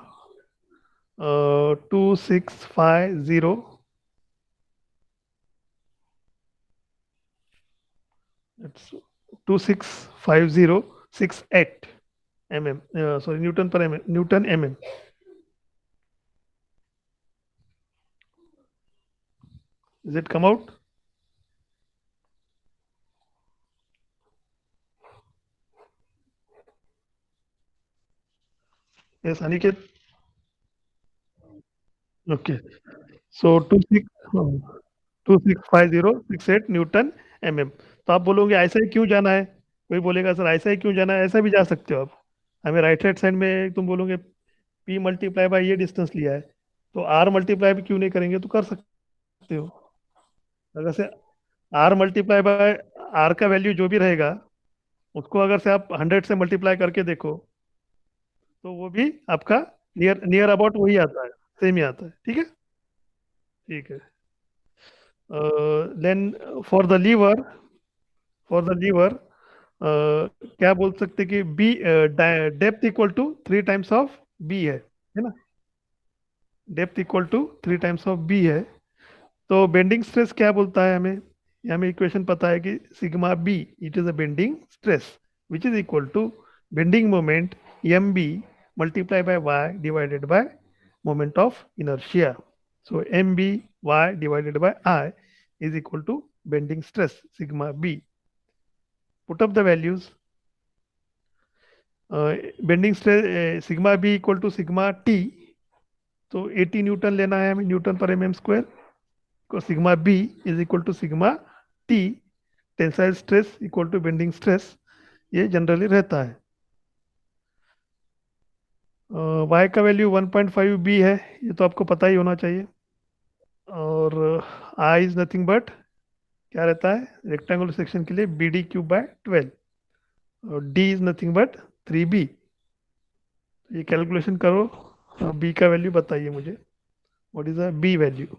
2650 265068 mm, सॉरी न्यूटन पर mm, Newton mm। Is it come out? Yes, Aniket. Okay. So 265068 Newton mm। तो आप बोलोगे ऐसे ही क्यों जाना है, कोई बोलेगा सर ऐसा ही क्यों जाना है, ऐसा भी जा सकते हो आप। हमें राइट हैंड साइड में तुम बोलोगे पी मल्टीप्लाई बाय ये डिस्टेंस लिया है, तो आर मल्टीप्लाई भी क्यों नहीं करेंगे, तो कर सकते हो। अगर से आर मल्टीप्लाई बाय आर का वैल्यू जो भी रहेगा, उसको अगर से आप 100 से मल्टीप्लाई करके देखो, तो वो भी आपका नियर नियर अबाउट वही आता है, सेम ही आता है। ठीक है, ठीक है। Then for the lever, for the lever क्या बोल सकते कि B depth equal to 3 times of B है ना। Depth equal to 3 times of B है। तो बेंडिंग स्ट्रेस क्या बोलता है हमें, ये हमें इक्वेशन पता है कि sigma B, it is a bending stress which is equal to bending moment M B multiply by Y divided by moment of inertia. So M B Y divided by I is equal to bending stress sigma b. Put up the values. Bending stress sigma b equal to sigma t, तो 80 Newton लेना है हमें, newton per M M square को। Sigma B is equal to sigma T, tensile stress equal to bending stress, ये generally रहता है। Y का value 1.5 B है, ये तो आपको पता ही होना चाहिए। और आई इज नथिंग बट क्या रहता है रेक्टेंगुलर सेक्शन के लिए, बी डी क्यूब बाय 12, और D is nothing but 3 B. ये कैलकुलेशन करो, बी का वैल्यू बताइए मुझे, what is the B value.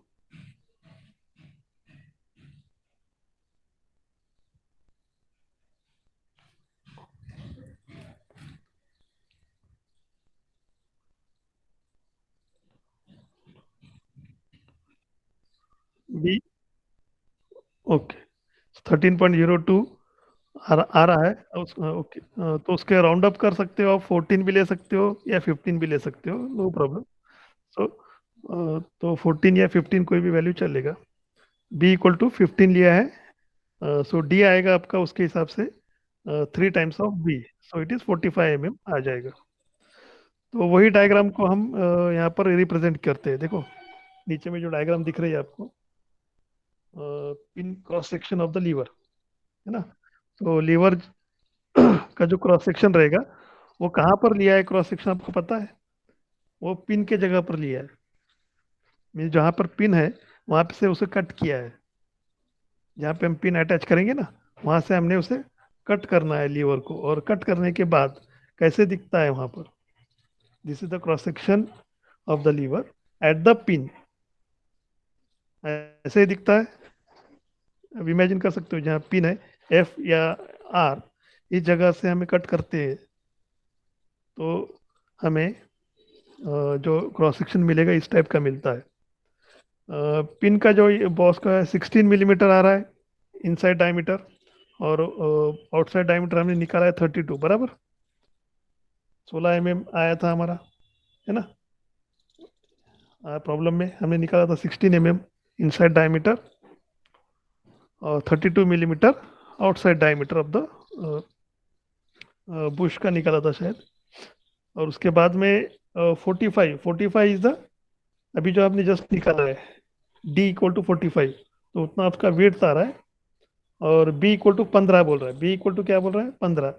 B, okay, 13.02 आ रहा है ओके। तो उसके राउंड अप कर सकते हो आप, 14 भी ले सकते हो या 15 भी ले सकते हो, नो प्रॉब्लम। सो तो 14 या 15 कोई भी वैल्यू चलेगा। बी इक्वल टू 15 लिया है, सो डी आएगा आपका उसके हिसाब से 3 times of B, so it is 45 mm आ जाएगा। तो वही डायग्राम को हम यहाँ पर रिप्रेजेंट करते हैं। देखो नीचे में जो डायग्राम दिख रही है आपको, pin cross section of the lever, है ना। तो लीवर का जो क्रॉस सेक्शन रहेगा, वो कहाँ पर लिया है क्रॉस सेक्शन आपको पता है, वो पिन के जगह पर लिया है। मीन जहाँ पर पिन है वहां पे से उसे कट किया है, जहाँ पे हम पिन अटैच करेंगे ना, वहां से हमने उसे कट करना है लीवर को। और कट करने के बाद कैसे दिखता है वहां पर, this is the cross section of the lever at the pin, ऐसे ही दिखता है। अब इमेजिन कर सकते हो जहाँ पिन है एफ या आर, इस जगह से हमें कट करते हैं, तो हमें जो क्रॉस सेक्शन मिलेगा इस टाइप का मिलता है। पिन का जो बॉस का 16 मिलीमीटर आ रहा है इनसाइड डायमीटर, और आउटसाइड डायमीटर हमने निकाला है 32, बराबर 16 mm आया था हमारा, है ना। प्रॉब्लम में हमने निकाला था 16 mm इनसाइड डायमीटर और 32 millimetre outside diameter of the Bush का निकाला था शायद। और उसके बाद में 45 इज द, अभी जो आपने जस्ट निकाला है डी इक्वल टू 45, तो उतना आपका वेट आ रहा है। और बी इक्वल टू 15 बोल रहा है, बी इक्वल टू क्या बोल रहा है 15।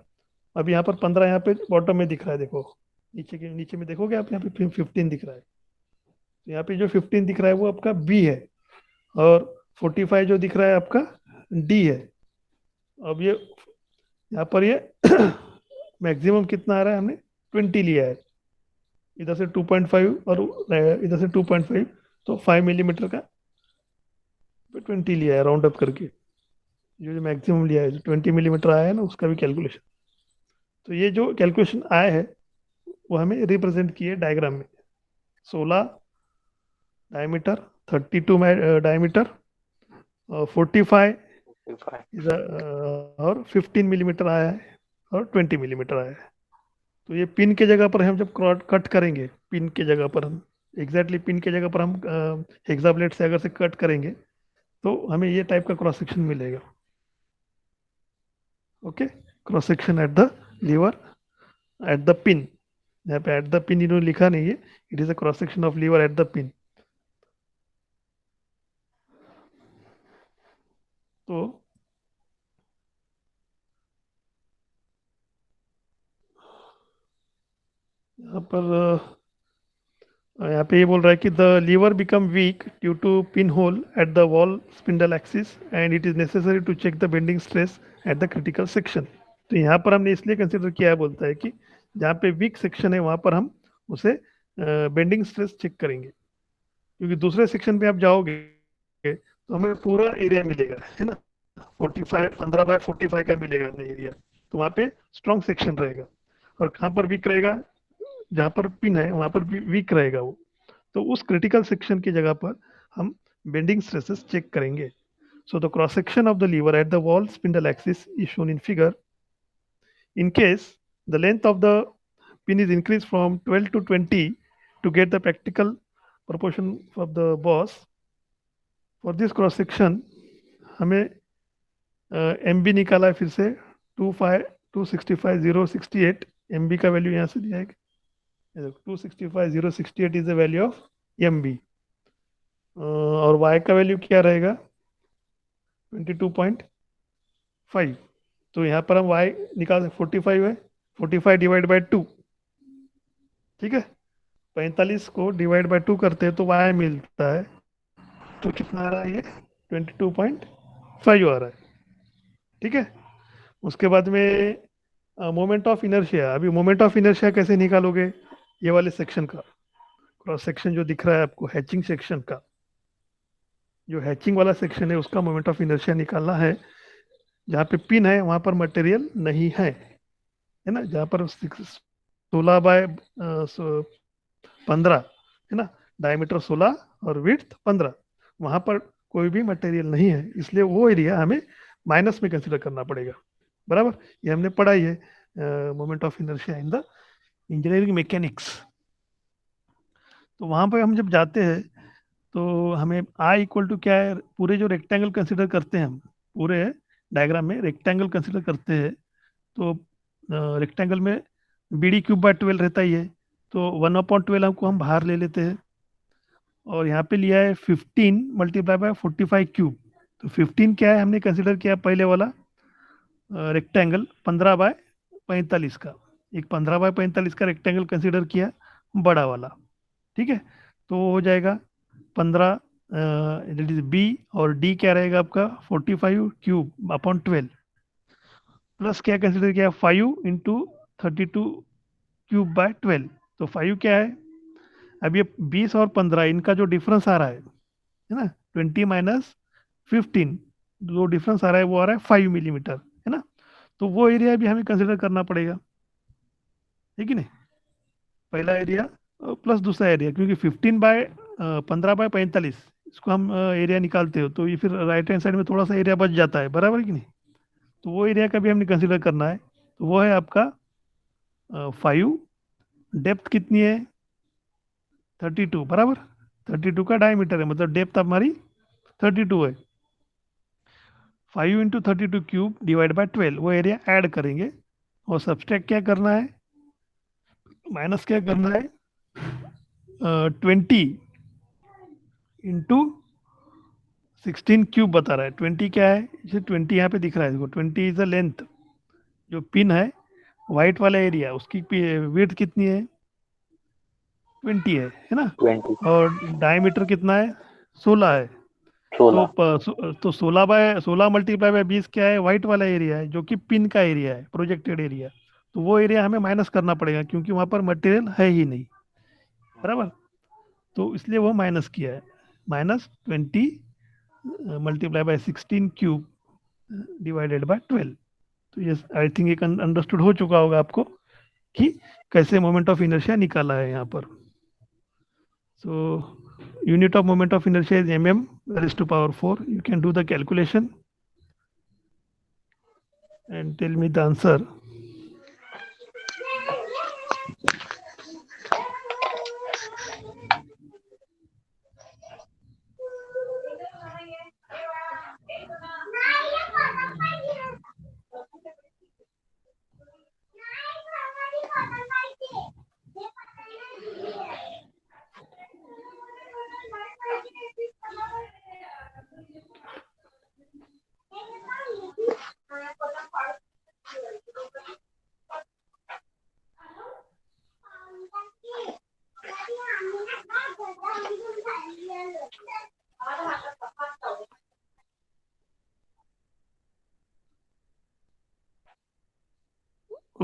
अब यहाँ पर 15 यहाँ पे बॉटम में दिख रहा है, देखो नीचे के नीचे में देखोगे आप, यहाँ पे 15 दिख रहा है। तो यहाँ पे जो 15 दिख रहा है वो आपका बी है, और 45 जो दिख रहा है आपका डी है। अब ये यहाँ पर ये मैक्सिमम कितना आ रहा है, हमने 20 लिया है, इधर से 2.5 और इधर से 2.5, तो 5 मिलीमीटर का 20 लिया है राउंड अप करके। जो जो मैक्सिमम लिया है, जो 20 मिलीमीटर आया है ना, उसका भी कैलकुलेशन। तो ये जो कैलकुलेशन आया है वो हमें रिप्रेजेंट किए डायग्राम में, 16 डायमीटर, 32 डायमीटर, 45 45। इज और 15 मिलीमीटर आया है, और 20 मिलीमीटर आया है। तो ये पिन के जगह पर हम जब कट करेंगे, पिन के जगह पर हम एग्जैक्टली पिन के जगह पर हम हेक्साब्लेड से अगर से कट करेंगे, तो हमें ये टाइप का क्रॉस सेक्शन मिलेगा। Okay, cross section at the lever at the pin, यहाँ पे एट द पिन इन्होंने लिखा नहीं है, it is a cross section of lever at the pin. तो यहाँ पर यहाँ पे ये बोल रहा है कि the lever become weak due to pin hole at the wall spindle axis and it is necessary to check the bending stress at the critical section. तो यहाँ पर हमने इसलिए कंसिडर किया है, बोलता है कि जहाँ पे वीक सेक्शन है वहाँ पर हम उसे बेंडिंग स्ट्रेस चेक करेंगे, क्योंकि दूसरे सेक्शन पे आप जाओगे तो हमें पूरा एरिया मिलेगा, है ना, 45 15/45 का मिलेगा ना एरिया। तो वहाँ पे स्ट्रॉन्ग सेक्शन रहेगा, और कहाँ पर वीक रहेगा, जहाँ पर पिन है वहाँ पर वीक रहेगा वो। तो उस क्रिटिकल सेक्शन की जगह पर हम बेंडिंग स्ट्रेसेस चेक करेंगे। So the cross section of the lever at the wall spindle axis is shown in figure. In case the length of the pin is increased from 12 to 20 to get the practical proportion of the boss, for this cross section हमें M B निकाला है फिर से 265,068 M B का value यहाँ से दिया है 265,068 is the value of M B, और वाई का वैल्यू क्या रहेगा 22.5। तो यहाँ पर हम y निकाल 45 है, 45 डिवाइड बाई 2, ठीक है, 45 को डिवाइड बाई 2 करते हैं तो y मिलता है, तो कितना आ रहा है ये 22.5 आ रहा है, ठीक है। उसके बाद में मोमेंट ऑफ इनर्शिया, अभी मोमेंट ऑफ इनर्शिया कैसे निकालोगे, ये वाले सेक्शन का क्रॉस सेक्शन जो दिख रहा है आपको हैचिंग सेक्शन का, जो हैचिंग वाला सेक्शन है उसका मोमेंट ऑफ इनर्शिया निकालना है। जहाँ पे पिन है वहाँ पर मटेरियल नहीं है ना, जहाँ पर 16/15 है ना, डायमीटर 16 और विड्थ 15, वहाँ पर कोई भी मटेरियल नहीं है, इसलिए वो एरिया हमें माइनस में कंसिडर करना पड़ेगा, बराबर। ये हमने पढ़ाई है moment of inertia in the engineering mechanics. तो वहाँ पर हम जब जाते हैं तो हमें आई इक्वल टू क्या है, पूरे जो रेक्टेंगल कंसिडर करते हैं हम, पूरे डायग्राम में रेक्टेंगल कंसिडर करते हैं, तो रेक्टेंगल में बी डी क्यूब बाय 12 रहता ही है, तो 1/12 हमको हम बाहर ले लेते हैं, और यहाँ पे लिया है 15 मल्टीप्लाई बाय 45 क्यूब। तो 15 क्या है, हमने कंसिडर किया पहले वाला रेक्टेंगल 15/45 का, एक 15/45 का रेक्टेंगल कंसिडर किया बड़ा वाला, ठीक है। तो वो हो जाएगा 15, दैट इज बी, और डी क्या रहेगा आपका 45 क्यूब अपॉन 12, प्लस क्या कंसिडर किया 5 इंटू 32 क्यूब बाय 12। तो 5 क्या है, अब ये 20 और 15 इनका जो डिफरेंस आ रहा है ना, 20 माइनस 15, जो डिफरेंस आ रहा है वो आ रहा है 5 मिलीमीटर, है ना। तो वो एरिया भी हमें कंसिडर करना पड़ेगा, ठीक है नहीं, पहला एरिया प्लस दूसरा एरिया, क्योंकि 15/45 इसको हम एरिया निकालते हो तो ये फिर राइट हैंड साइड में थोड़ा सा एरिया बच जाता है, बराबर कि नहीं। तो वो एरिया का भी हमने कंसिडर करना है, तो वो है आपका 5, डेप्थ कितनी है 32, बराबर, 32 का डायमीटर है, मतलब डेप्थ हमारी 32 है, 5 इंटू 32 क्यूब डिवाइड बाय 12, वो एरिया ऐड करेंगे, और सब्सट्रैक्ट क्या करना है, माइनस क्या करना है 20 इंटू 16 क्यूब बता रहा है, 20 क्या है, इसे 20 यहाँ पे दिख रहा है, देखो 20 इज द लेंथ, जो पिन है वाइट वाला एरिया उसकी विड्थ कितनी है 20 है ना, 20 और डायमीटर कितना है 16 है। तो 16 तो 16/16 मल्टीप्लाई बाय 20 क्या है, वाइट वाला एरिया है जो कि पिन का एरिया है, प्रोजेक्टेड एरिया। तो वो एरिया हमें माइनस करना पड़ेगा क्योंकि वहाँ पर मटेरियल है ही नहीं, बराबर। तो इसलिए वो माइनस किया है, -20 multiply by 16 cube divided by 12। तो ये आई थिंक एक अंडरस्टूड हो चुका होगा आपको कि कैसे मोमेंट ऑफ इनर्शिया निकाला है यहाँ पर। सो unit of moment of inertia is mm raised to power 4. You can do the calculation and tell me the answer.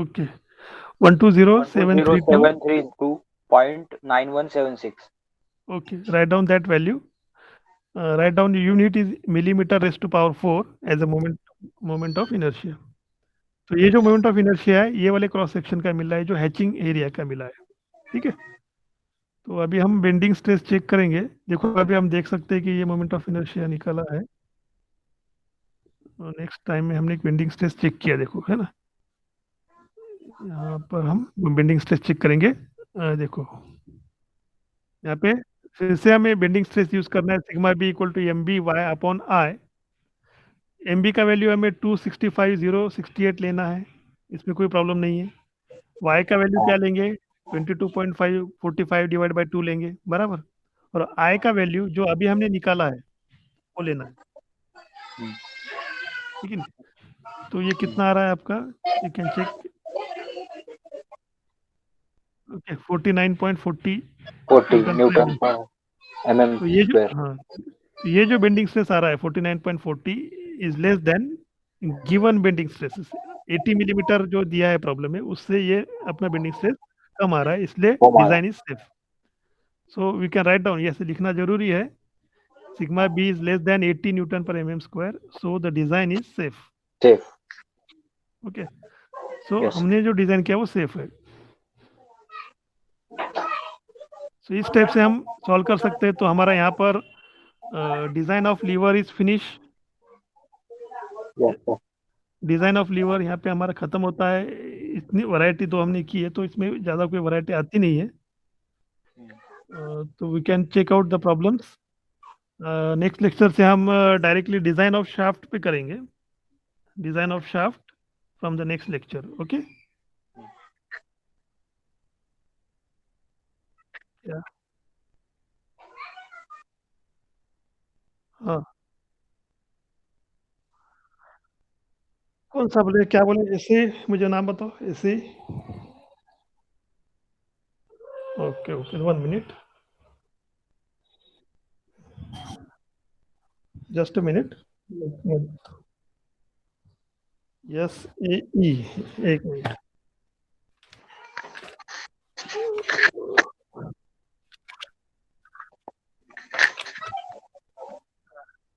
Okay 120,732. 120,732.9176. Okay, write down that value. Write down the unit is millimeter raised to power 4 as a moment of inertia. तो ये जो moment of inertia है ये वाले cross section का मिला है, जो हैचिंग एरिया का मिला है, ठीक है। तो अभी हम बेंडिंग स्ट्रेस चेक करेंगे। देखो अभी हम देख सकते हैं कि ये मोमेंट ऑफ इनर्शिया निकाला है, और नेक्स्ट टाइम में हमने एक बेंडिंग स्ट्रेस चेक किया, देखो है ना। यहाँ पर हम बेंडिंग स्ट्रेस चेक करेंगे। देखो यहाँ पे फिर से हमें बेंडिंग स्ट्रेस यूज करना है, sigma B equal to M B Y upon I. M B का वैल्यू हमें 265,068 लेना है, इसमें कोई प्रॉब्लम नहीं है। वाई का वैल्यू क्या लेंगे, 22.545 डिवाइड बाई 2 लेंगे, बराबर। और आई का वैल्यू जो अभी हमने निकाला है वो लेना है, ठीक है ना। तो ये कितना आ रहा है आपका, you can check. Okay 49.40 newton पर mm तो ये जो स्क्वायर। हाँ, तो ये जो बेंडिंग स्ट्रेस आ रहा है 49.40 is less then given bending stress. 80 millimetre जो दिया है प्रॉब्लम में, उससे ये अपना बेंडिंग स्ट्रेस कम आ रहा है, इसलिए design is safe. So we can write down, ये लिखना जरूरी है, sigma B is less than 80 newton पर mm square, so the design is safe. Okay, so हमने जो डिजाइन किया वो सेफ है। सो इस टाइप से हम सॉल्व कर सकते हैं। तो हमारा यहाँ पर design of lever is finish. Design of lever यहाँ पे हमारा खत्म होता है। इतनी वैरायटी तो हमने की है, तो इसमें ज़्यादा कोई वैरायटी आती नहीं है। तो we can check out the problems. Next lecture से हम डायरेक्टली डिजाइन ऑफ शाफ्ट पे करेंगे, design of shaft from the next lecture. Okay, हाँ कौन सा बोले, क्या बोले, ऐसे मुझे नाम बताओ, ऐसे। Okay okay 1 minute, just a minute. Yes A E, एक मिनट।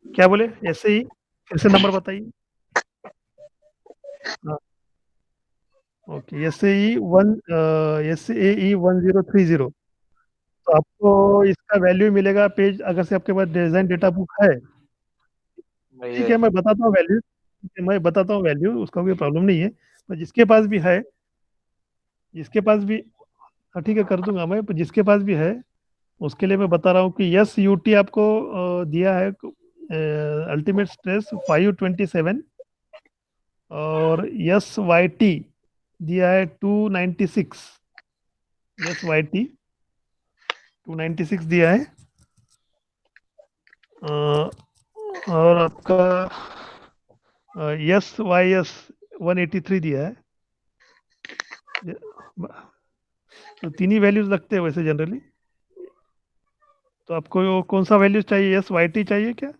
क्या बोले, ऐसे ही, फिर से नंबर बताइए। हाँ ओके, एस ए ई 1030। तो आपको इसका वैल्यू मिलेगा पेज, अगर से आपके पास डिजाइन डेटा बुक है, ठीक है, मैं बताता हूँ वैल्यू, ठीक है, मैं बताता हूँ वैल्यू, उसका कोई प्रॉब्लम नहीं है। पर जिसके पास भी है, जिसके पास भी, हाँ ठीक है कर दूंगा मैं, पर जिसके पास भी है उसके लिए मैं बता रहा हूँ कि यस यू टी आपको दिया है अल्टीमेट स्ट्रेस 527, और यस वाई टी दिया है 296। यस वाई टी 296 दिया है, और आपका यस वाई एस 183 दिया है। तो तीन ही वैल्यूज लगते हैं वैसे जनरली। तो आपको कौन सा वैल्यूज चाहिए, यस वाई टी चाहिए क्या?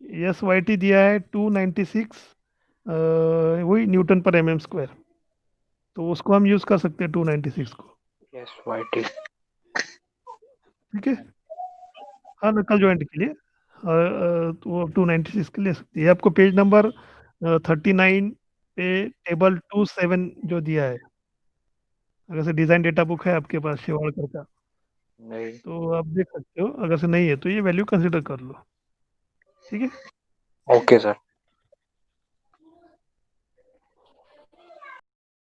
यस वाई टी दिया है 296, वही न्यूटन पर mm स्क्वायर, तो उसको हम यूज कर सकते हैं 296 को। यस वाई टी, ठीक है, हाँ नकल जॉइंट के लिए तो वो 296 के ले सकती है। आपको पेज नंबर 39 पे टेबल 27 जो दिया है, अगर से डिजाइन डेटा बुक है आपके पास शिवाड़कर का, नहीं तो आप देख सकते हो। अगर से नहीं है तो ये वैल्यू कंसिडर कर लो, ठीक है। Okay sir.